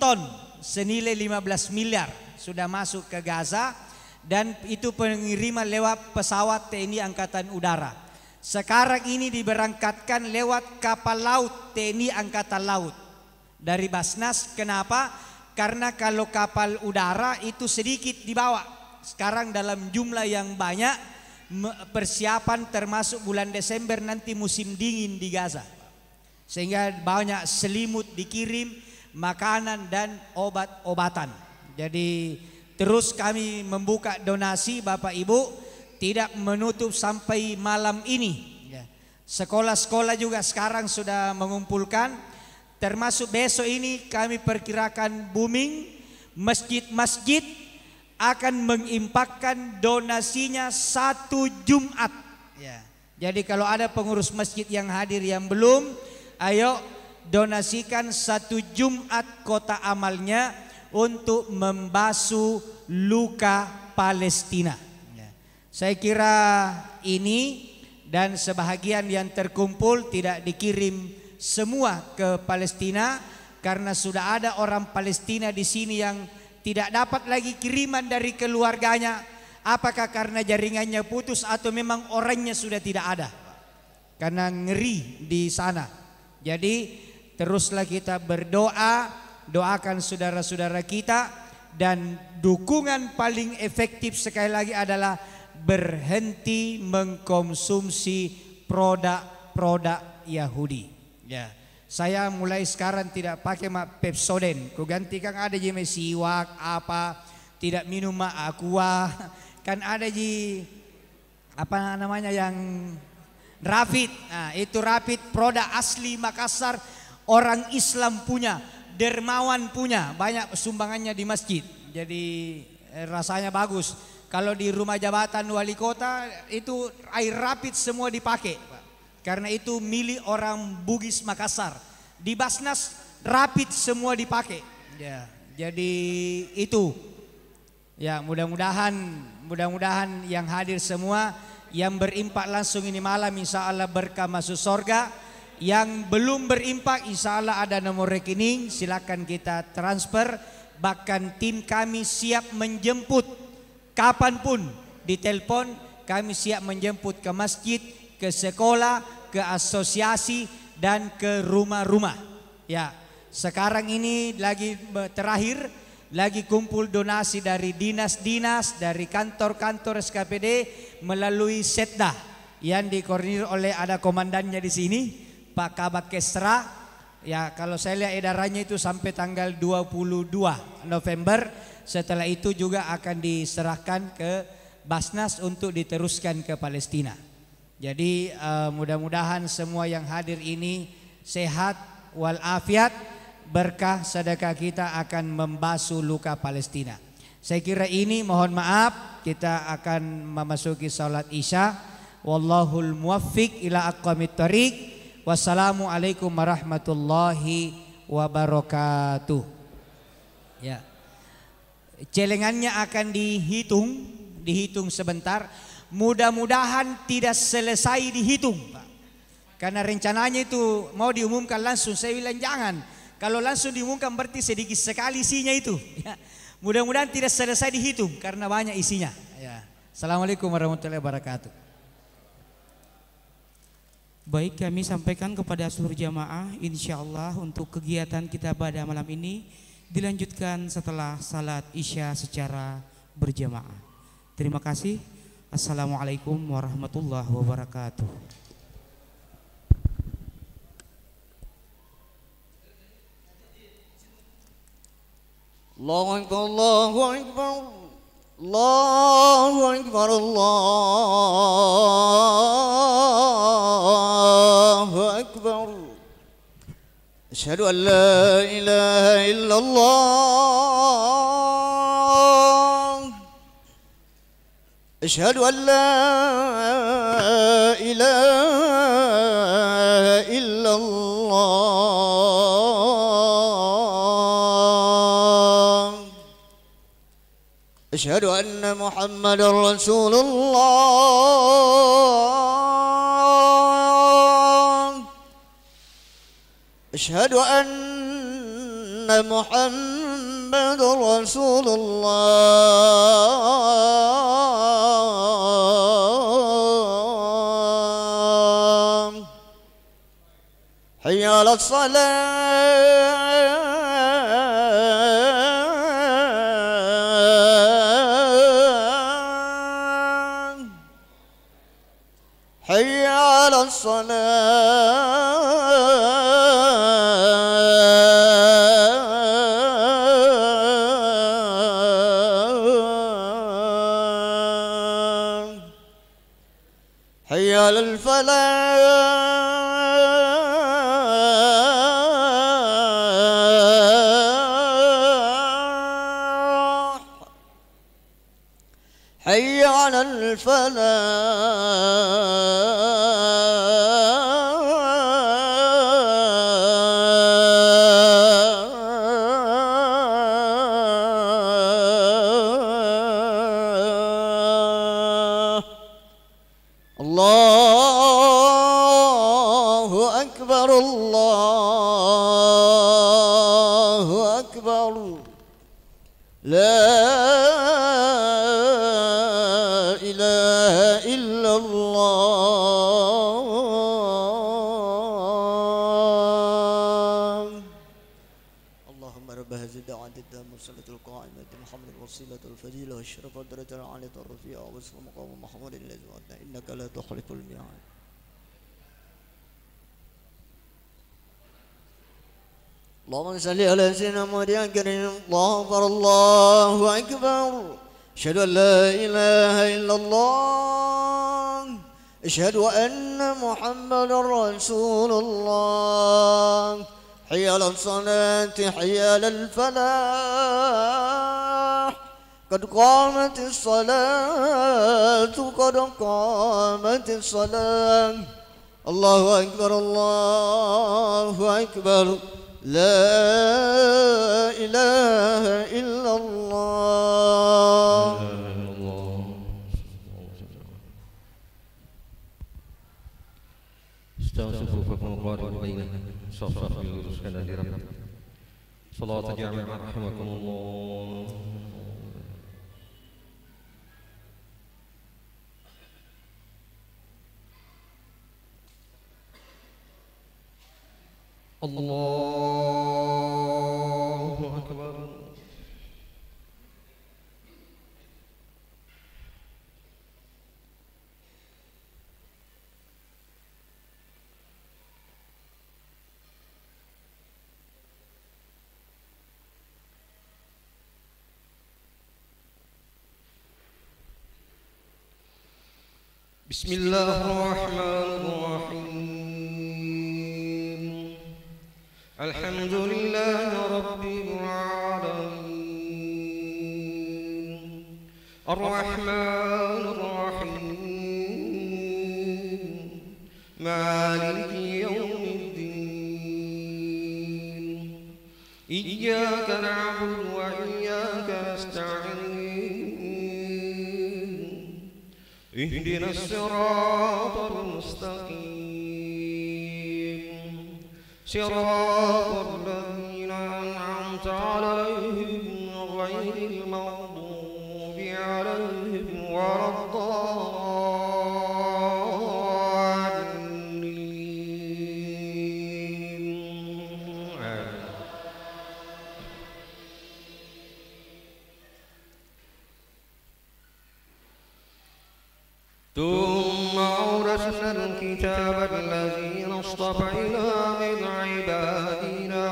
ton senilai 15 miliar sudah masuk ke Gaza. Dan itu pengiriman lewat pesawat TNI Angkatan Udara. Sekarang ini diberangkatkan lewat kapal laut TNI Angkatan Laut dari Basnas. Kenapa? Karena kalau kapal udara itu sedikit dibawa. Sekarang dalam jumlah yang banyak, persiapan termasuk bulan Desember nanti musim dingin di Gaza. Sehingga banyak selimut dikirim, makanan dan obat-obatan. Jadi terus kami membuka donasi Bapak Ibu, tidak menutup sampai malam ini. Sekolah-sekolah juga sekarang sudah mengumpulkan, termasuk besok ini kami perkirakan booming. Masjid-masjid akan mengimpakkan donasinya 1 Jumat. Jadi kalau ada pengurus masjid yang hadir yang belum, ayo donasikan 1 Jumat kota amalnya untuk membasuh luka Palestina. Saya kira ini dan sebahagian yang terkumpul tidak dikirim semua ke Palestina karena sudah ada orang Palestina di sini yang tidak dapat lagi kiriman dari keluarganya. Apakah karena jaringannya putus atau memang orangnya sudah tidak ada? Karena ngeri di sana. Jadi teruslah kita berdoa. Doakan saudara-saudara kita dan dukungan paling efektif sekali lagi adalah berhenti mengkonsumsi produk-produk Yahudi. Ya, saya mulai sekarang tidak pakai Pepsodent, kugantikan ada je siwak apa, tidak minum aqua, kan ada je apa namanya yang Rapid. Nah, itu Rapid produk asli Makassar, orang Islam punya. Dermawan punya, banyak sumbangannya di masjid. Jadi rasanya bagus. Kalau di rumah jabatan wali kota itu air Rapid semua dipakai, karena itu milik orang Bugis Makassar. Di Basnas Rapid semua dipakai. Ya, jadi itu. Ya, mudah-mudahan yang hadir semua yang berimpak langsung ini malam insya Allah berkah masuk surga. Yang belum berimpak insya Allah ada nomor rekening, silakan kita transfer. Bahkan tim kami siap menjemput kapanpun ditelepon, kami siap menjemput ke masjid, ke sekolah, ke asosiasi dan ke rumah-rumah. Ya, sekarang ini lagi terakhir lagi kumpul donasi dari dinas-dinas, dari kantor-kantor SKPD melalui Setda yang dikoordinir oleh ada komandannya di sini. Pak Kabak Kesra, ya kalau saya lihat edarannya itu sampai tanggal 22 November. Setelah itu juga akan diserahkan ke Basnas untuk diteruskan ke Palestina. Jadi mudah-mudahan semua yang hadir ini sehat walafiat, berkah sedekah kita akan membasuh luka Palestina. Saya kira ini, mohon maaf, kita akan memasuki salat Isya. Wallahul muwaffiq ila aqwamit thariq. Wassalamualaikum warahmatullahi wabarakatuh. Ya. Celengannya akan dihitung sebentar. Mudah-mudahan tidak selesai dihitung, Pak. Karena rencananya itu mau diumumkan langsung. Saya bilang jangan. Kalau langsung diumumkan berarti sedikit sekali isinya itu. Ya. Mudah-mudahan tidak selesai dihitung karena banyak isinya. Ya. Assalamualaikum warahmatullahi wabarakatuh. Baik, kami sampaikan kepada seluruh jamaah, insya Allah untuk kegiatan kita pada malam ini dilanjutkan setelah salat isya secara berjamaah. Terima kasih. Assalamualaikum warahmatullahi wabarakatuh. Allahu Akbar, Allahu Akbar, Allahu Akbar, Allahu Akbar. Asyhadu an la ilaha illallah. Asyhadu an la ilaha illallah. Asyhadu anna Muhammadar Rasulullah. Asyhadu anna Muhammadar Rasulullah. Hayya 'alas salat. Hayya 'alas salat. Hayya 'alal falah. Hayya 'alal falah. Allahu Akbar, Allahu Akbar. La ilaha illallah. Allahumma rabb hadhihi ad-da'wati at-tammati was-salati al-qa'imati Muhammadin wasilati al-fadilah wash-sharafa wad-darajati al-'aliyati ar-rafi'a wa ismu maqam Muhammadin alladhi wa'adna innaka la tukhliful mi'ad. اللهم صل على سيدنا محمد يا كريم. الله أكبر، الله أكبر. أشهد أن لا إله إلا الله. أشهد أن محمدا رسول الله. حي على الصلاة، حي على الفلاح. قد قامت الصلاة، قد قامت الصلاة. الله أكبر، الله أكبر. لا إله إلا الله. استووا صفوفكم وقاربوا بينهم صفا للرسل لرب صلاة جامعة رحمكم الله. الله أكبر. بسم الله الرحمن الرحيم. الحمد لله رب العالمين الرحمن الرحيم مالك يوم الدين. إياك نعبد وإياك نستعين. اهدنا الصراط المستقيم صراط الذين أنعمت عليهم غير المغضوب عليهم ولا الضالين. ثم أورثنا الكتاب الذين اصطفينا من عبادنا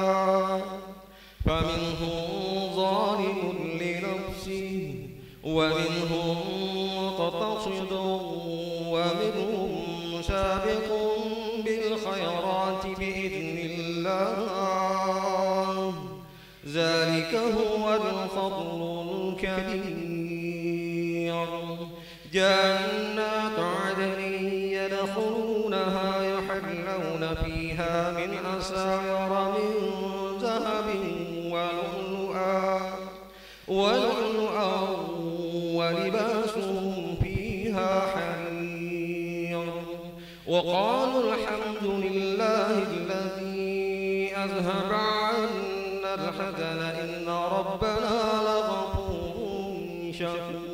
فمنهم ظالم لنفسه ومنهم مقتصد ومنهم سابق بالخيرات بإذن الله ذلك هو الفضل الكبير جنات عدن يدخلونها يحلون فيها من أساور من ذهب ولؤلؤا ولباسهم فيها حرير وقالوا الحمد لله الذي أذهب عنا الحزن إن ربنا لغفور شكور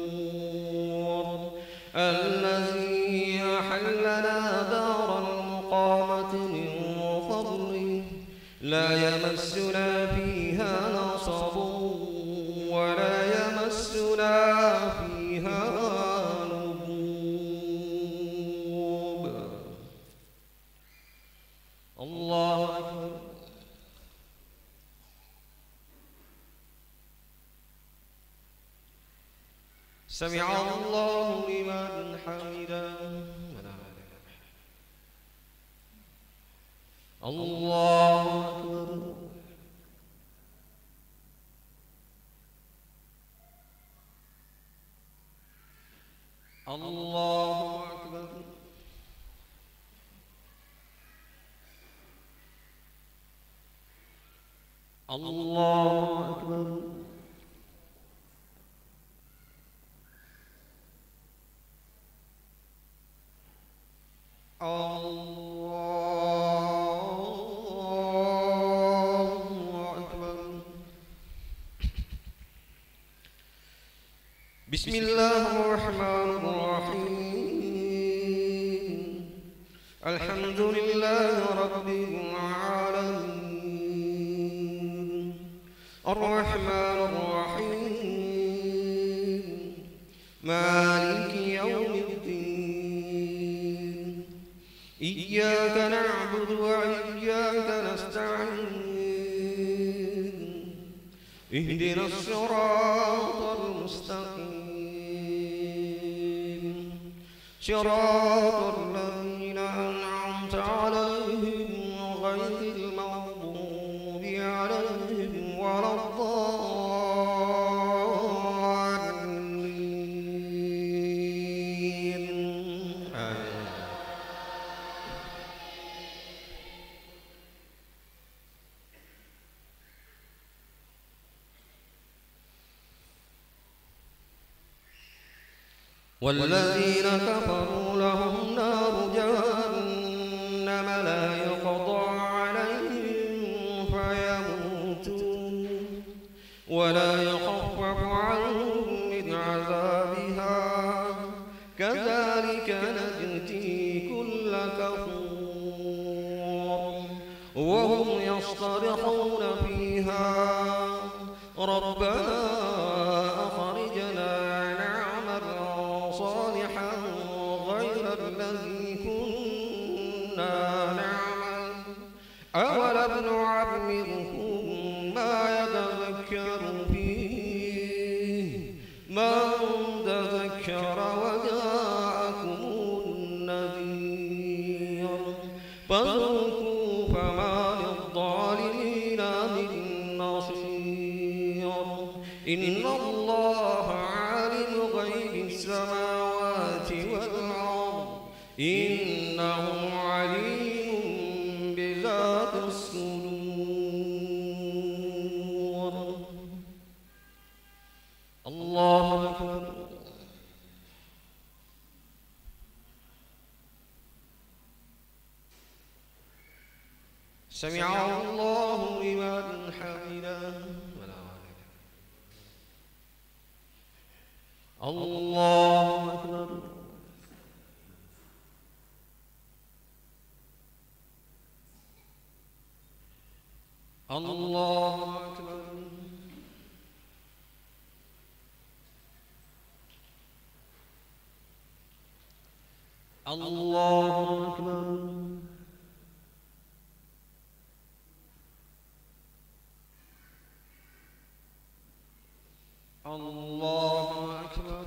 الذي أحلنا دار المقامة من فضله لا يمسنا فيها نصب ولا يمسنا فيها لغوب الله أكبر سمع الله لمن حمده الله أكبر الله أكبر الله أكبر بسم الله الرحمن الرحيم الحمد لله رب العالمين الرحمن الرحيم مالك يوم الدين إياك نعبد وإياك نستعين اهدنا الصراط المستقيم صراط الذين أنعمت عليهم غير المغضوب عليهم ولا الضالين آمين. والذين كفروا لهم نار جهنم لا يقضى عليهم فيموتوا ولا يخفف عنهم من عذابها كذلك نجزي كل كفور وهم يصطرخون فيها ربنا أخرجنا نعمل صالحا غير الذي كنا نعمل أولم نعمركم ما يتذكر فيه من تذكر وجاءكم النذير فذوقوا فما للظالمين من نصير إن الله عالم غيب السماوات والأرض إنه عليم بذات الصدور الله أكبر سمع الله لمن حمده الله أكبر الله أكبر الله أكبر الله أكبر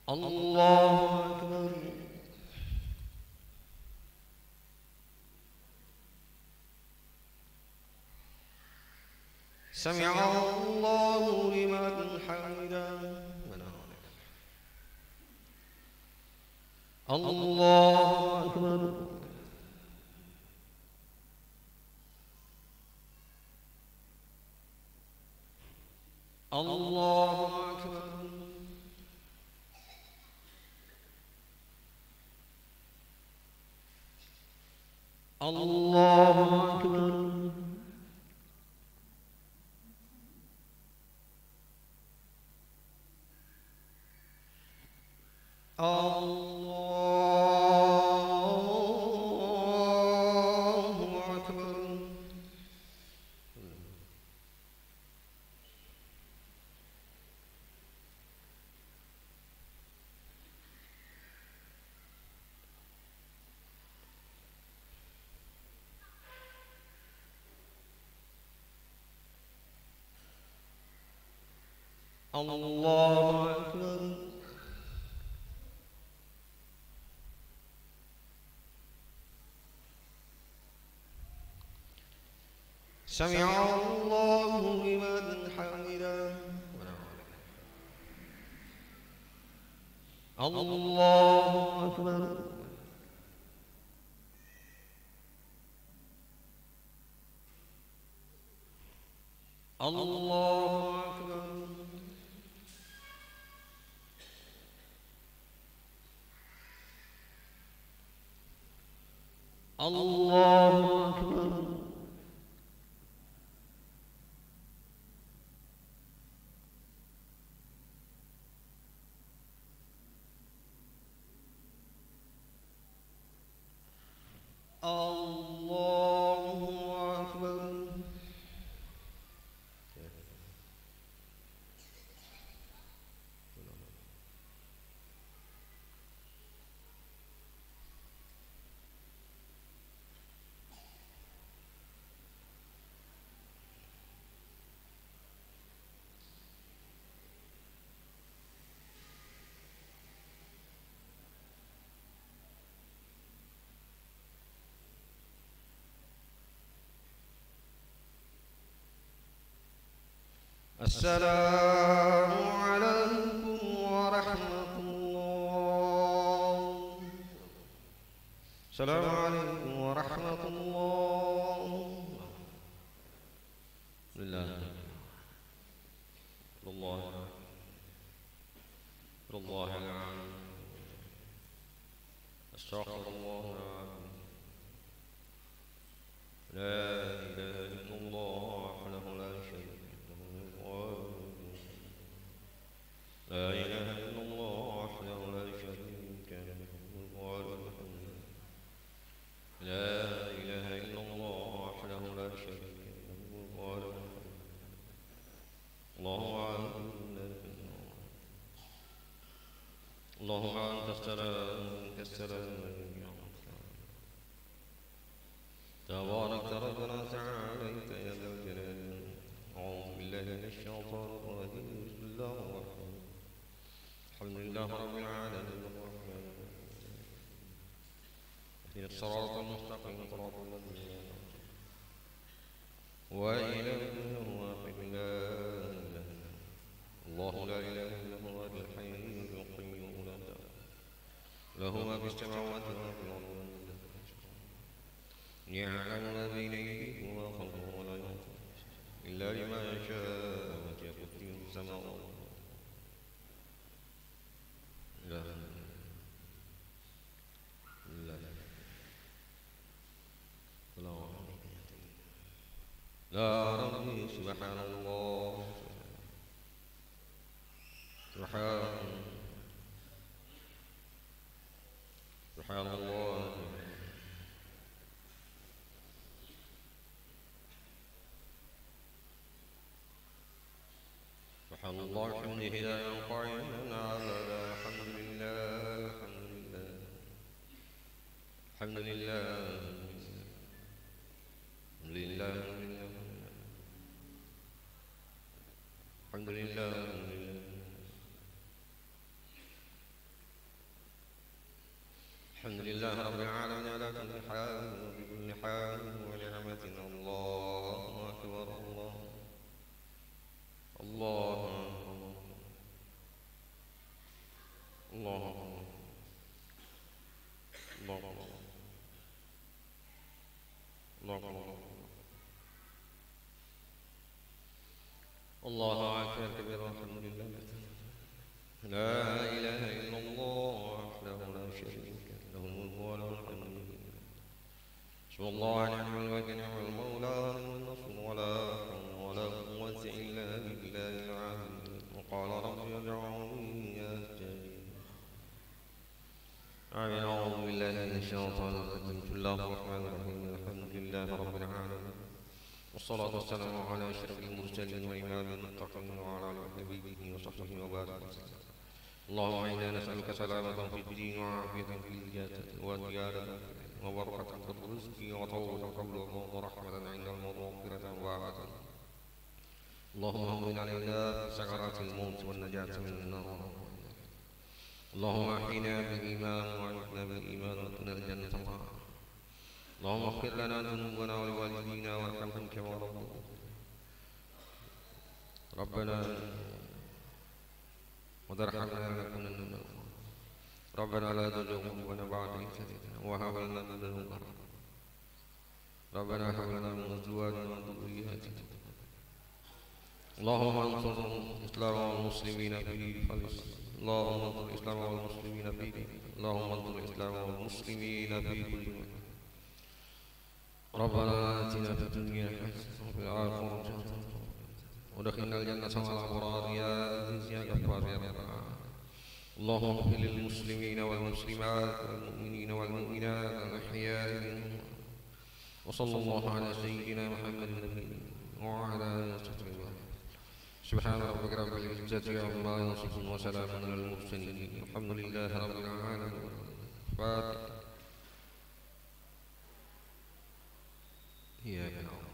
الله أكبر سمع الله لمن حمده الله أكبر الله أكبر الله أكبر الله أكبر الله أكبر سمع الله لمن حمده الله أكبر الله أكبر الله أكبر الله أكبر السلام عليكم ورحمة الله السلام عليكم ورحمة الله لله الله العظيم استغفر الله العظيم لا إله إلا الله وحده لا شريك له لا إله إلا الله وحده لا شريك له لا إله إلا الله وحده لا شريك له اللهم أنت السلام منك السلام تبارك ربنا تعاليك يا ذا الجلال أعوذ بالله من الشيطان الرجيم بسم الله الرحمن الحمد لله رب العالمين الرحمن اهدنا الصراط المستقيم صراط الذين وإلهنا واحد لا إله الله لا إله إلا هو الحي القيوم لا له ما في السماوات وما في الأرض يعلم ما بين أيديهم وما خلفهم ولا يحيطون إلا بما شاء وسع كرسيه السماوات لا لا ربي سبحان الله سبحان الله سبحان الله حمده لا ينقع أبدا الحمد لله الحمد لله الحمد لله الحمد لله الحمد لله رب العالمين على كل حال وبكل حال ونعمة الله أكبر الله الله الله الله الله الله أكبر كبير الحمد لله لا إله إلا الله وحده لا شريك له الملك وله الحمد بسم الله نعم الوكيل نعم المولى ونعم النصر ولا حول ولا قوة إلا بالله العظيم وقال رب ادعوني أستجب آمين أعوذ بالله من الشيطان الرجيم بسم الله الرحمن الرحيم الحمد لله رب العالمين والصلاة والسلام على أشرف المرسلين وإمام المتقين وعلى حبيبه وصحبه وبارك اللهم إنا نسألك سلامة في الدين وعافية في الجسد وزيادة وبركة في الرزق وطول القول ورحمة عند الموت ومغفرة وعافية اللهم هون علينا في سكرات الموت والنجاة من النار اللهم أحينا بالإيمان وأمتنا بالإيمان وادخلنا الجنة معه اللهم اغفر لنا ذنوبنا ولوالدينا وارحمهم كما ربنا وترحمنا لنكونن من ربنا لا تزغ قلوبنا بعد إذ هديتنا وهب لنا من لدنك رحمة ربنا هب لنا من أزواجنا وذرياتنا اللهم انصر الإسلام والمسلمين في فلسطين اللهم انصر الإسلام والمسلمين في اللهم انصر الإسلام والمسلمين في كل مكان ربنا آتنا في الدنيا حسنة وفي الآخرة حسنة ودخلنا الجنة مع الأبرار يا عزيز يا غفار يا رب العالمين اللهم اغفر للمسلمين والمسلمات والمؤمنين والمؤمنات الأحياء منهم وصلى الله على سيدنا محمد النبي وعلى آله وصحبه وسلم سبحان ربك رب العزة عما يصفون وسلام على المرسلين الحمد لله رب العالمين فاتحة إياك نعبد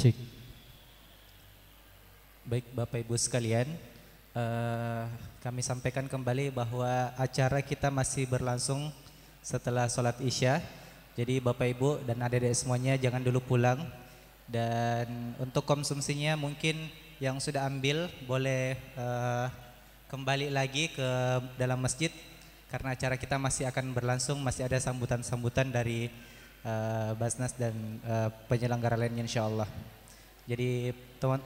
Cek. Baik Bapak Ibu sekalian, kami sampaikan kembali bahwa acara kita masih berlangsung setelah sholat Isya. Jadi Bapak Ibu dan adik-adik semuanya jangan dulu pulang. Dan untuk konsumsinya mungkin yang sudah ambil boleh kembali lagi ke dalam masjid, karena acara kita masih akan berlangsung, masih ada sambutan-sambutan dari Basnas dan penyelenggara lainnya insyaallah. Jadi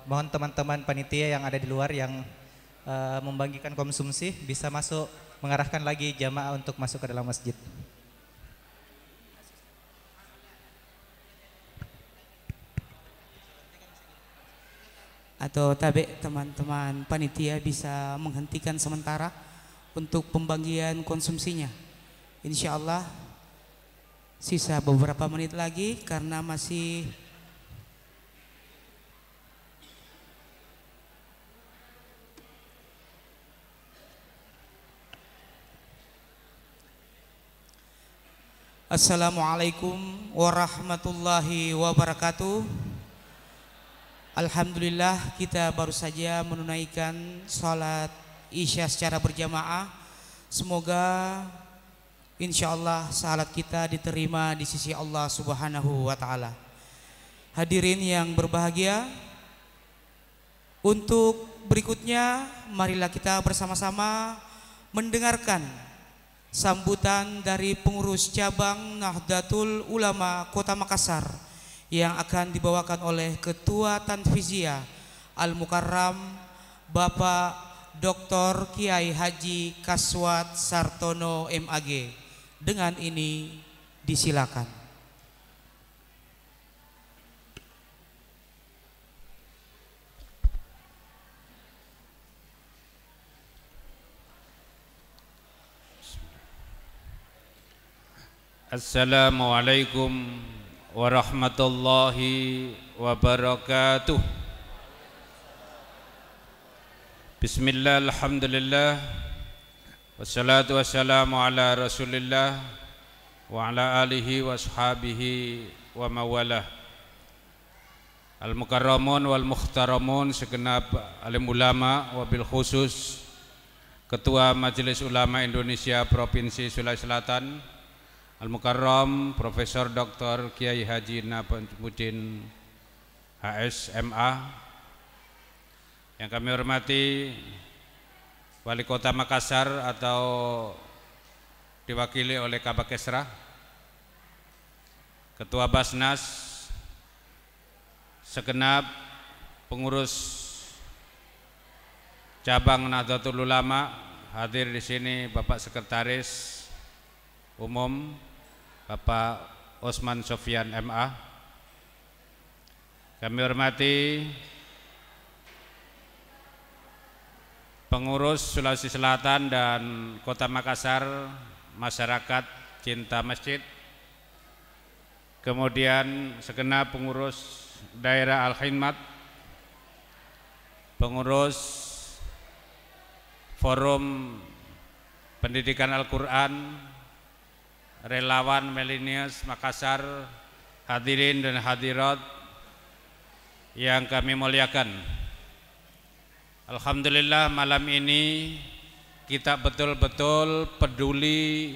mohon teman-teman panitia yang ada di luar yang membagikan konsumsi bisa masuk, mengarahkan lagi jamaah untuk masuk ke dalam masjid. Atau tabe teman-teman panitia bisa menghentikan sementara untuk pembagian konsumsinya. Insya Allah sisa beberapa menit lagi karena masih Assalamualaikum warahmatullahi wabarakatuh. Alhamdulillah kita baru saja menunaikan salat Isya secara berjamaah. Semoga insyaallah salat kita diterima di sisi Allah Subhanahu wa taala. Hadirin yang berbahagia, untuk berikutnya marilah kita bersama-sama mendengarkan sambutan dari pengurus cabang Nahdlatul Ulama Kota Makassar yang akan dibawakan oleh Ketua Tanfiziyah Al-Mukarram Bapak Dr. Kiai Haji Kaswat Sartono MAG. Dengan ini disilakan. Assalamualaikum warahmatullahi wabarakatuh. Bismillah, alhamdulillah, wassalatu wassalamu ala rasulillah wa ala alihi wa ashabihi wa mawalah. Al-mukarramun wal mukhtaramun, segenap alim ulama, wabil khusus Ketua Majelis Ulama Indonesia Provinsi Sulawesi Selatan Al-Mukarram Profesor Dr. Kiai Haji Nabamuddin HS MA, yang kami hormati Wali Kota Makassar atau diwakili oleh Kabak Esra, Ketua Basnas, segenap pengurus cabang Nahdlatul Ulama, hadir di sini Bapak Sekretaris Umum Bapak Osman Sofyan MA. Kami hormati pengurus Sulawesi Selatan dan Kota Makassar, masyarakat cinta masjid, kemudian segenap pengurus daerah Al-Himmat, pengurus Forum Pendidikan Al-Quran, relawan Milenius Makassar, hadirin dan hadirat yang kami muliakan. Alhamdulillah malam ini kita betul-betul peduli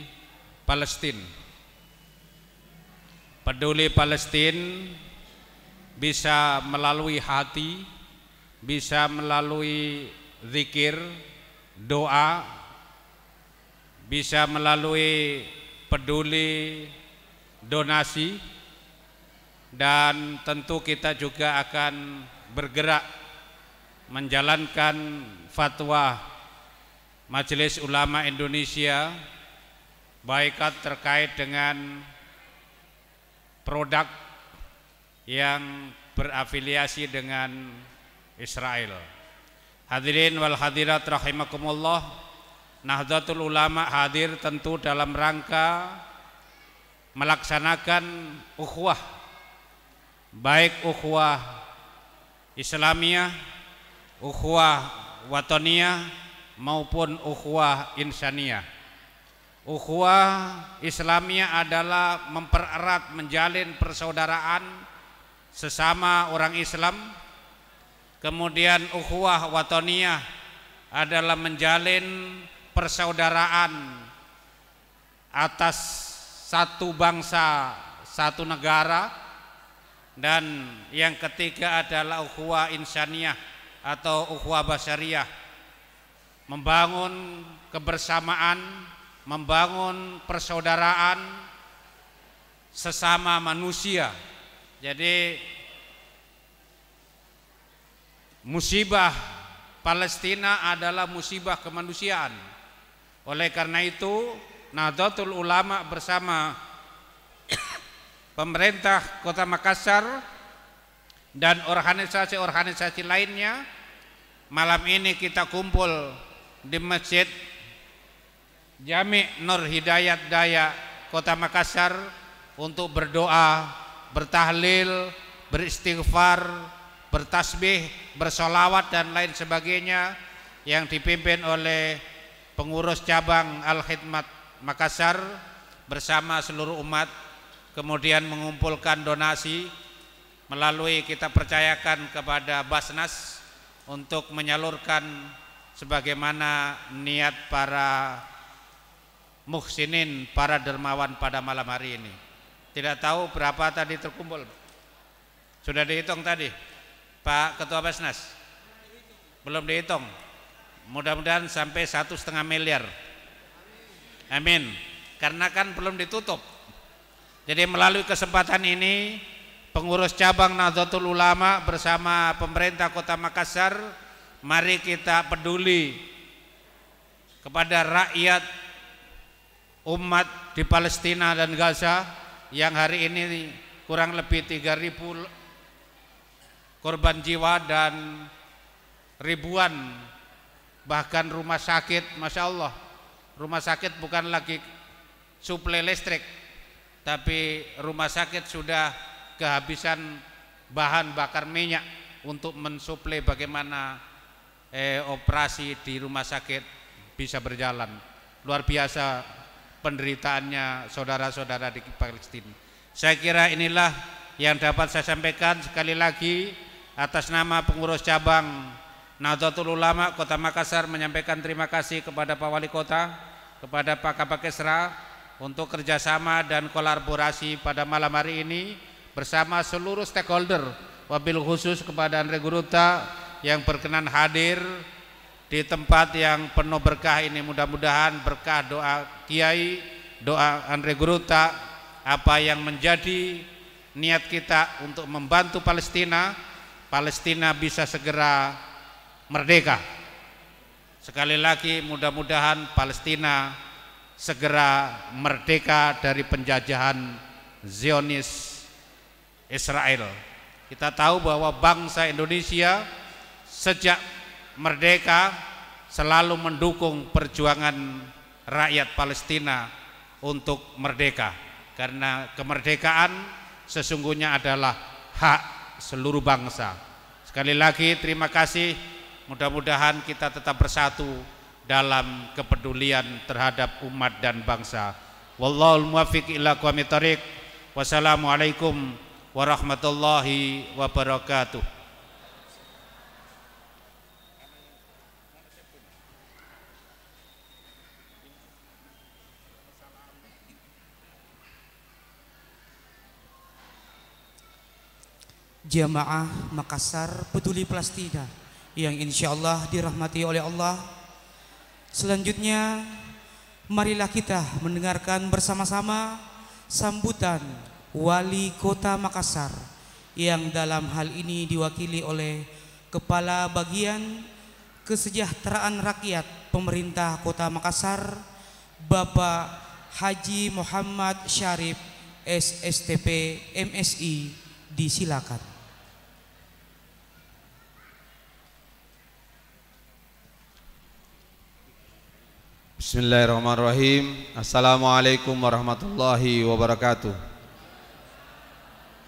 Palestina. Peduli Palestina bisa melalui hati, bisa melalui zikir, doa, bisa melalui peduli donasi, dan tentu kita juga akan bergerak menjalankan fatwa Majelis Ulama Indonesia baik terkait dengan produk yang berafiliasi dengan Israel. Hadirin wal hadirat rahimakumullah, Nahdlatul Ulama hadir tentu dalam rangka melaksanakan ukhuwah, baik ukhuwah Islamiyah, ukhuwah watoniyah maupun ukhuwah insaniyah. Ukhuwah Islamiyah adalah mempererat, menjalin persaudaraan sesama orang Islam. Kemudian ukhuwah watoniyah adalah menjalin persaudaraan atas satu bangsa, satu negara. Dan yang ketiga adalah ukhuwah insaniyah atau ukhuwah basyariyah, membangun kebersamaan, membangun persaudaraan sesama manusia. Jadi musibah Palestina adalah musibah kemanusiaan. Oleh karena itu Nahdlatul Ulama bersama pemerintah Kota Makassar dan organisasi-organisasi lainnya, malam ini kita kumpul di Masjid Jami' Nur Hidayat Daya Kota Makassar untuk berdoa, bertahlil, beristighfar, bertasbih, bersolawat dan lain sebagainya, yang dipimpin oleh pengurus cabang Al-Khidmat Makassar bersama seluruh umat. Kemudian mengumpulkan donasi melalui kita percayakan kepada Basnas untuk menyalurkan sebagaimana niat para muhsinin, para dermawan pada malam hari ini. Tidak tahu berapa tadi terkumpul. Sudah dihitung tadi Pak Ketua Basnas? Belum dihitung. Mudah-mudahan sampai 1,5 miliar. Amin. Karena kan belum ditutup. Jadi melalui kesempatan ini pengurus cabang Nahdlatul Ulama bersama pemerintah Kota Makassar, mari kita peduli kepada rakyat umat di Palestina dan Gaza yang hari ini kurang lebih 3.000 korban jiwa dan ribuan bahkan rumah sakit. Masya Allah, rumah sakit bukan lagi suplai listrik, tapi rumah sakit sudah kehabisan bahan bakar minyak untuk mensuplai bagaimana operasi di rumah sakit bisa berjalan. Luar biasa penderitaannya saudara-saudara di Palestina. Saya kira inilah yang dapat saya sampaikan. Sekali lagi atas nama pengurus cabang Nahdlatul Ulama Kota Makassar menyampaikan terima kasih kepada Pak Wali Kota, kepada Pak Kapakesra untuk kerjasama dan kolaborasi pada malam hari ini bersama seluruh stakeholder, wabil khusus kepada Andre Guruta yang berkenan hadir di tempat yang penuh berkah ini. Mudah-mudahan berkah doa Kiai, doa Andre Guruta, apa yang menjadi niat kita untuk membantu Palestina, Palestina bisa segera merdeka. Sekali lagi mudah-mudahan Palestina segera merdeka dari penjajahan Zionis Israel. Kita tahu bahwa bangsa Indonesia sejak merdeka selalu mendukung perjuangan rakyat Palestina untuk merdeka, karena kemerdekaan sesungguhnya adalah hak seluruh bangsa. Sekali lagi terima kasih, mudah-mudahan kita tetap bersatu dalam kepedulian terhadap umat dan bangsa. Wallahul muwaffiq ila aqwamit thoriq. Wassalamualaikum warahmatullahi wabarakatuh. Jamaah Makassar Peduli Palestina yang insya Allah dirahmati oleh Allah. Selanjutnya marilah kita mendengarkan bersama-sama sambutan Wali Kota Makassar yang dalam hal ini diwakili oleh Kepala Bagian Kesejahteraan Rakyat Pemerintah Kota Makassar, Bapak Haji Muhammad Syarif SSTP MSI. Disilakan. Bismillahirrahmanirrahim. Assalamualaikum warahmatullahi wabarakatuh.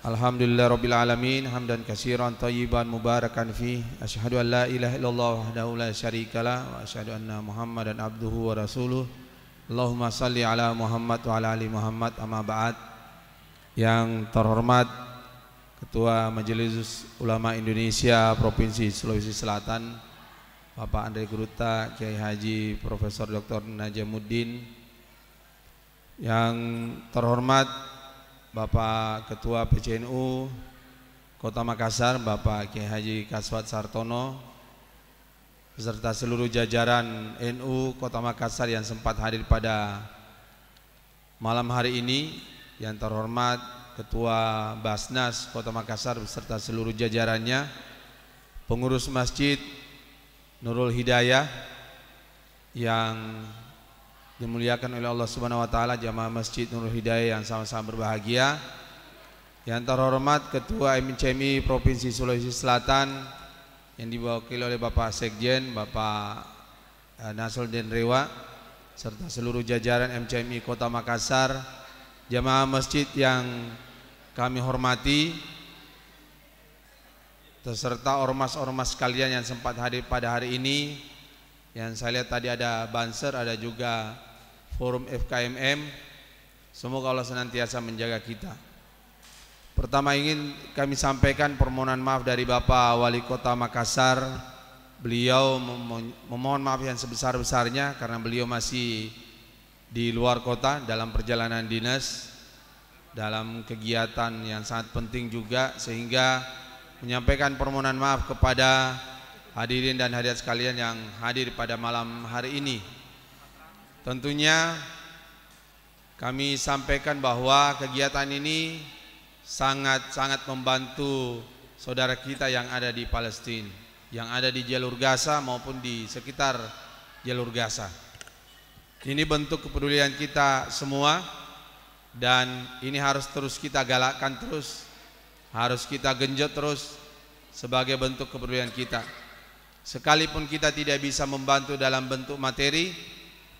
Alhamdulillahirabbil alamin, hamdan katsiran thayyiban mubarakan fi. Asyhadu an la ilaha illallah wahdahu la syarikalah wa asyhadu anna Muhammadan abduhu wa rasuluh. Allahumma shalli ala Muhammad wa ala ali Muhammad, amma ba'd. Yang terhormat Ketua Majelis Ulama Indonesia Provinsi Sulawesi Selatan, Bapak Andre Gruta, Kiai Haji Profesor Dr. Najamuddin, yang terhormat Bapak Ketua PCNU Kota Makassar, Bapak Kiai Haji Kaswat Sartono, beserta seluruh jajaran NU Kota Makassar yang sempat hadir pada malam hari ini, yang terhormat Ketua Basnas Kota Makassar beserta seluruh jajarannya, pengurus Masjid Nurul Hidayah yang dimuliakan oleh Allah Subhanahu wa taala, jamaah Masjid Nurul Hidayah yang sama-sama berbahagia, yang terhormat Ketua MCMI Provinsi Sulawesi Selatan yang diwakili oleh Bapak Sekjen, Bapak Nasruddin Rewa, serta seluruh jajaran MCMI Kota Makassar, jamaah masjid yang kami hormati, serta ormas-ormas sekalian yang sempat hadir pada hari ini. Yang saya lihat tadi ada Banser, ada juga Forum FKMM. Semoga Allah senantiasa menjaga kita. Pertama ingin kami sampaikan permohonan maaf dari Bapak Wali Kota Makassar. Beliau memohon maaf yang sebesar-besarnya karena beliau masih di luar kota dalam perjalanan dinas, dalam kegiatan yang sangat penting juga, sehingga menyampaikan permohonan maaf kepada hadirin dan hadirat sekalian yang hadir pada malam hari ini. Tentunya kami sampaikan bahwa kegiatan ini sangat-sangat membantu saudara kita yang ada di Palestina, yang ada di jalur Gaza maupun di sekitar jalur Gaza. Ini bentuk kepedulian kita semua, dan ini harus terus kita galakkan terus, harus kita genjot terus sebagai bentuk kepedulian kita. Sekalipun kita tidak bisa membantu dalam bentuk materi,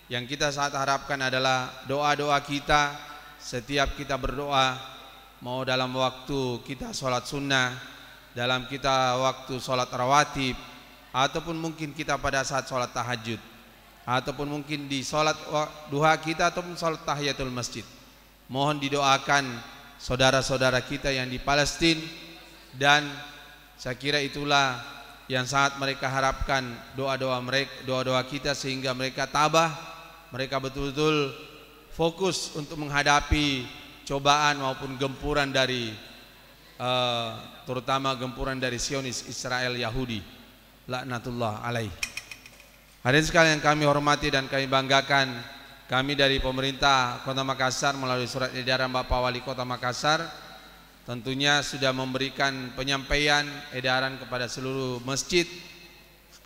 yang kita sangat harapkan adalah doa-doa kita. Setiap kita berdoa, mau dalam waktu kita sholat sunnah, dalam kita waktu sholat rawatib, ataupun mungkin kita pada saat sholat tahajud, ataupun mungkin di sholat duha kita, ataupun sholat tahiyatul masjid, mohon didoakan saudara-saudara kita yang di Palestina. Dan saya kira itulah yang sangat mereka harapkan, doa-doa mereka, doa-doa kita, sehingga mereka tabah, mereka betul-betul fokus untuk menghadapi cobaan maupun gempuran dari terutama gempuran dari Zionis Israel Yahudi, laknatullah alaih. Hadirin sekalian yang kami hormati dan kami banggakan, kami dari pemerintah Kota Makassar melalui surat edaran Bapak Wali Kota Makassar tentunya sudah memberikan penyampaian edaran kepada seluruh masjid,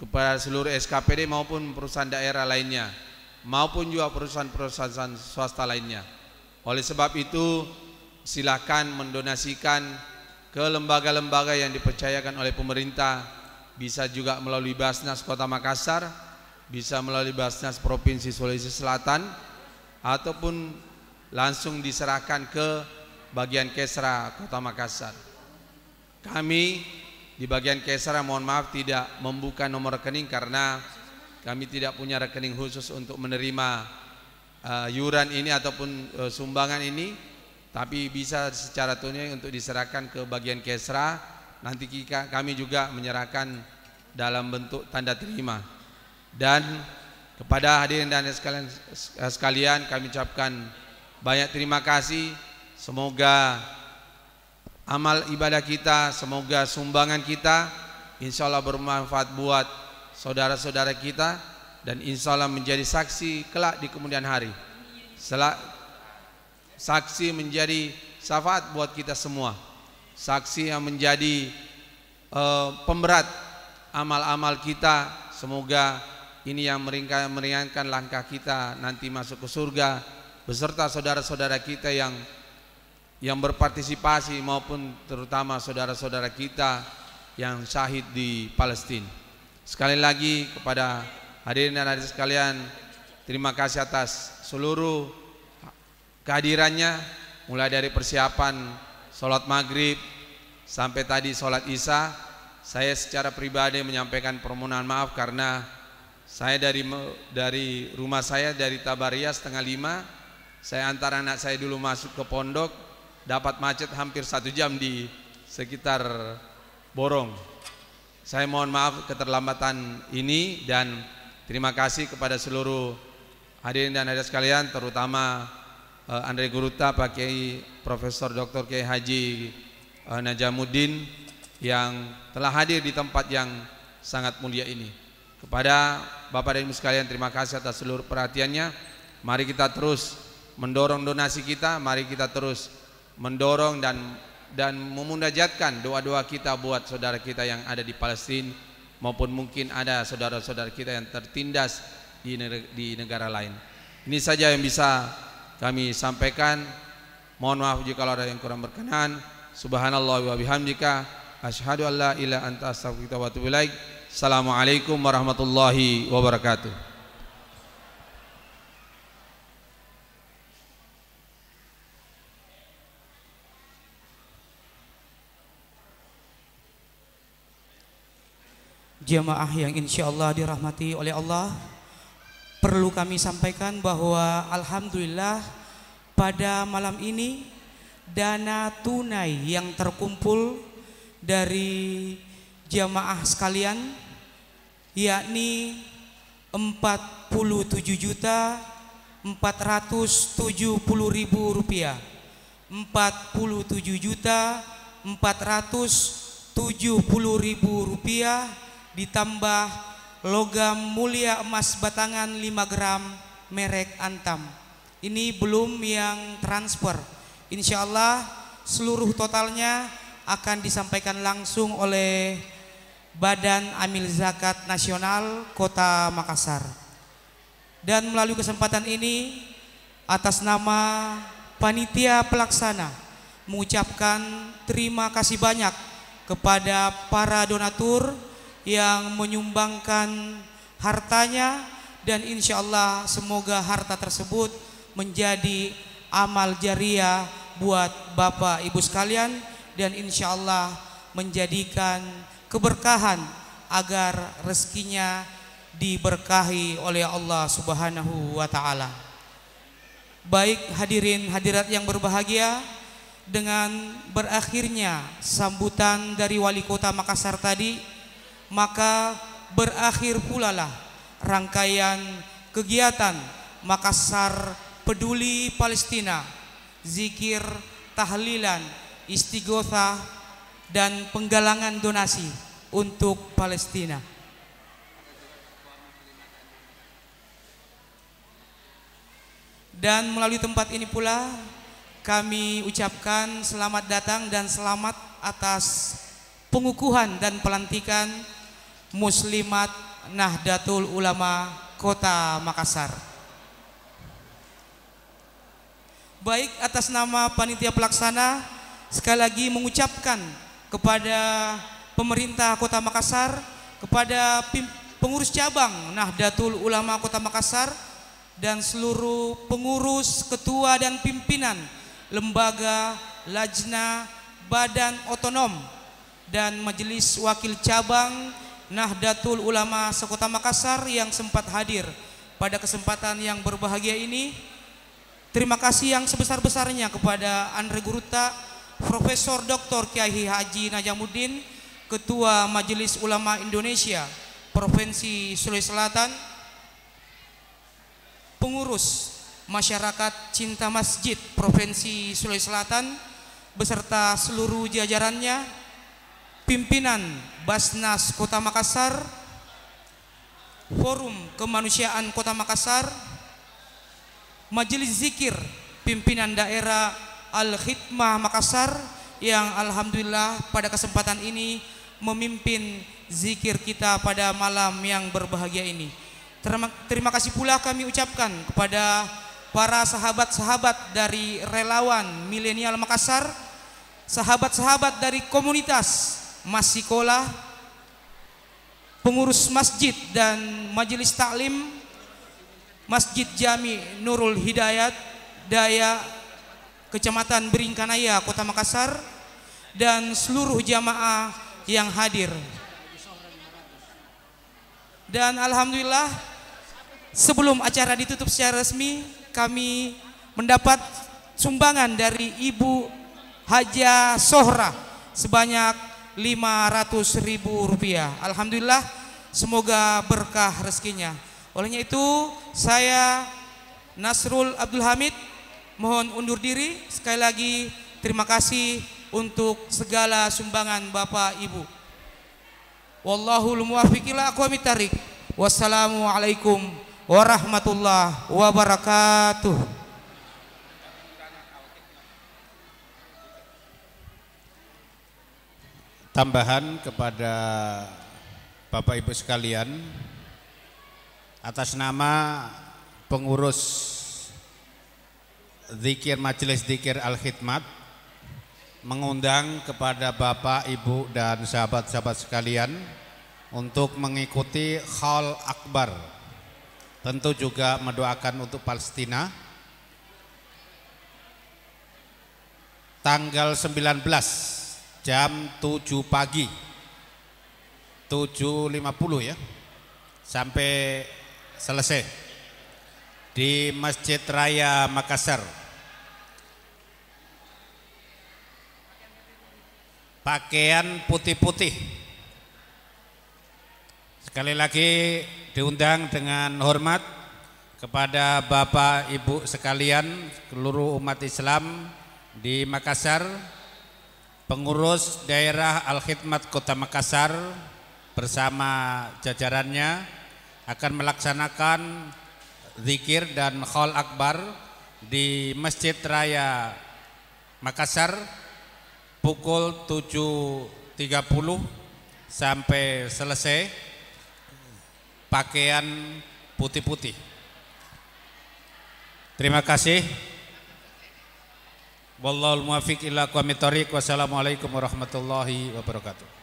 kepada seluruh SKPD maupun perusahaan daerah lainnya, maupun juga perusahaan-perusahaan swasta lainnya. Oleh sebab itu, silakan mendonasikan ke lembaga-lembaga yang dipercayakan oleh pemerintah, bisa juga melalui Basnas Kota Makassar, bisa melalui Basnas Provinsi Sulawesi Selatan, ataupun langsung diserahkan ke bagian Kesra Kota Makassar. Kami di bagian Kesra mohon maaf tidak membuka nomor rekening karena kami tidak punya rekening khusus untuk menerima yuran ini ataupun sumbangan ini, tapi bisa secara tunai untuk diserahkan ke bagian Kesra. Nanti kami juga menyerahkan dalam bentuk tanda terima. Dan kepada hadirin dan sekalian kami ucapkan banyak terima kasih. Semoga amal ibadah kita, semoga sumbangan kita insya Allah bermanfaat buat saudara-saudara kita, dan insya Allah menjadi saksi kelak di kemudian hari, saksi menjadi syafaat buat kita semua, saksi yang menjadi pemberat amal-amal kita. Semoga ini yang meringankan langkah kita nanti masuk ke surga beserta saudara-saudara kita yang berpartisipasi, maupun terutama saudara-saudara kita yang syahid di Palestina. Sekali lagi kepada hadirin dan hadirat sekalian, terima kasih atas seluruh kehadirannya, mulai dari persiapan sholat maghrib sampai tadi sholat isya. Saya secara pribadi menyampaikan permohonan maaf karena saya dari rumah saya dari Tabaria 4:30, saya antar anak saya dulu masuk ke pondok, dapat macet hampir 1 jam di sekitar Borong. Saya mohon maaf keterlambatan ini dan terima kasih kepada seluruh hadirin dan hadirat sekalian, terutama Andre Guruta, Pak Kiai Profesor Dr. Kiai Haji Najamuddin yang telah hadir di tempat yang sangat mulia ini. Kepada Bapak dan Ibu sekalian, terima kasih atas seluruh perhatiannya. Mari kita terus mendorong donasi kita, mari kita terus mendorong dan memunajatkan doa-doa kita buat saudara kita yang ada di Palestina maupun mungkin ada saudara-saudara kita yang tertindas di negara lain. Ini saja yang bisa kami sampaikan. Mohon maaf jika ada yang kurang berkenan. Subhanallah wa bihamdika asyhadu an la ilaha anta astaghfiruka wa atubu ilaik. Assalamualaikum warahmatullahi wabarakatuh. Jamaah yang insya Allah dirahmati oleh Allah, perlu kami sampaikan bahwa alhamdulillah pada malam ini dana tunai yang terkumpul dari jamaah sekalian yakni 47.470.000 rupiah, 47.470.000 rupiah ditambah logam mulia emas batangan 5 gram merek Antam. Ini belum yang transfer. Insya Allah seluruh totalnya akan disampaikan langsung oleh Badan Amil Zakat Nasional Kota Makassar. Dan melalui kesempatan ini atas nama panitia pelaksana mengucapkan terima kasih banyak kepada para donatur yang menyumbangkan hartanya, dan insya Allah semoga harta tersebut menjadi amal jariah buat Bapak Ibu sekalian dan insya Allah menjadikan keberkahan agar rezekinya diberkahi oleh Allah Subhanahu wa Ta'ala. Baik hadirin hadirat yang berbahagia, dengan berakhirnya sambutan dari Wali Kota Makassar tadi, maka berakhir pula lah rangkaian kegiatan Makassar Peduli Palestina, zikir, tahlilan, istighosah dan penggalangan donasi untuk Palestina. Dan melalui tempat ini pula kami ucapkan selamat datang dan selamat atas pengukuhan dan pelantikan Muslimat Nahdlatul Ulama Kota Makassar. Baik, atas nama panitia pelaksana sekali lagi mengucapkan kepada pemerintah Kota Makassar, kepada pengurus cabang Nahdlatul Ulama Kota Makassar dan seluruh pengurus, ketua dan pimpinan lembaga, lajna, badan otonom dan majelis wakil cabang Nahdlatul Ulama Sekota Makassar yang sempat hadir pada kesempatan yang berbahagia ini. Terima kasih yang sebesar-besarnya kepada Andre Guruta, Profesor Dr. Kiai Haji Najamuddin, Ketua Majelis Ulama Indonesia Provinsi Sulawesi Selatan, pengurus Masyarakat Cinta Masjid Provinsi Sulawesi Selatan beserta seluruh jajarannya, pimpinan Basnas Kota Makassar, Forum Kemanusiaan Kota Makassar, Majelis Zikir pimpinan daerah Al-Khidmah Makassar yang alhamdulillah pada kesempatan ini memimpin zikir kita pada malam yang berbahagia ini. Terima kasih pula kami ucapkan kepada para sahabat-sahabat dari relawan milenial Makassar, sahabat-sahabat dari komunitas Masikola, pengurus masjid dan majelis taklim Masjid Jami Nurul Hidayat Daya Kecamatan Beringkanaya Kota Makassar dan seluruh jamaah yang hadir. Dan alhamdulillah sebelum acara ditutup secara resmi, kami mendapat sumbangan dari Ibu Haja Sohra sebanyak Rp500.000. Alhamdulillah, semoga berkah rezekinya. Olehnya itu saya Nasrul Abdul Hamid mohon undur diri. Sekali lagi terima kasih untuk segala sumbangan Bapak Ibu. Wallahul muwaffiq ila aqwamit thariq. Wassalamualaikum warahmatullahi wabarakatuh. Tambahan kepada Bapak Ibu sekalian, atas nama pengurus zikir Majelis Zikir Al-Khidmat mengundang kepada Bapak, Ibu dan sahabat-sahabat sekalian untuk mengikuti Haul Akbar. Tentu juga mendoakan untuk Palestina. Tanggal 19 jam 7 pagi 7.50 ya, sampai selesai di Masjid Raya Makassar. Pakaian putih-putih. Sekali lagi diundang dengan hormat kepada Bapak Ibu sekalian, seluruh umat Islam di Makassar, pengurus daerah Al-Khidmat Kota Makassar bersama jajarannya akan melaksanakan zikir dan Haul Akbar di Masjid Raya Makassar pukul 7.30 sampai selesai. Pakaian putih-putih. Terima kasih. Wallahul muwaffiq ila aqwamit thariq. Wassalamualaikum warahmatullahi wabarakatuh.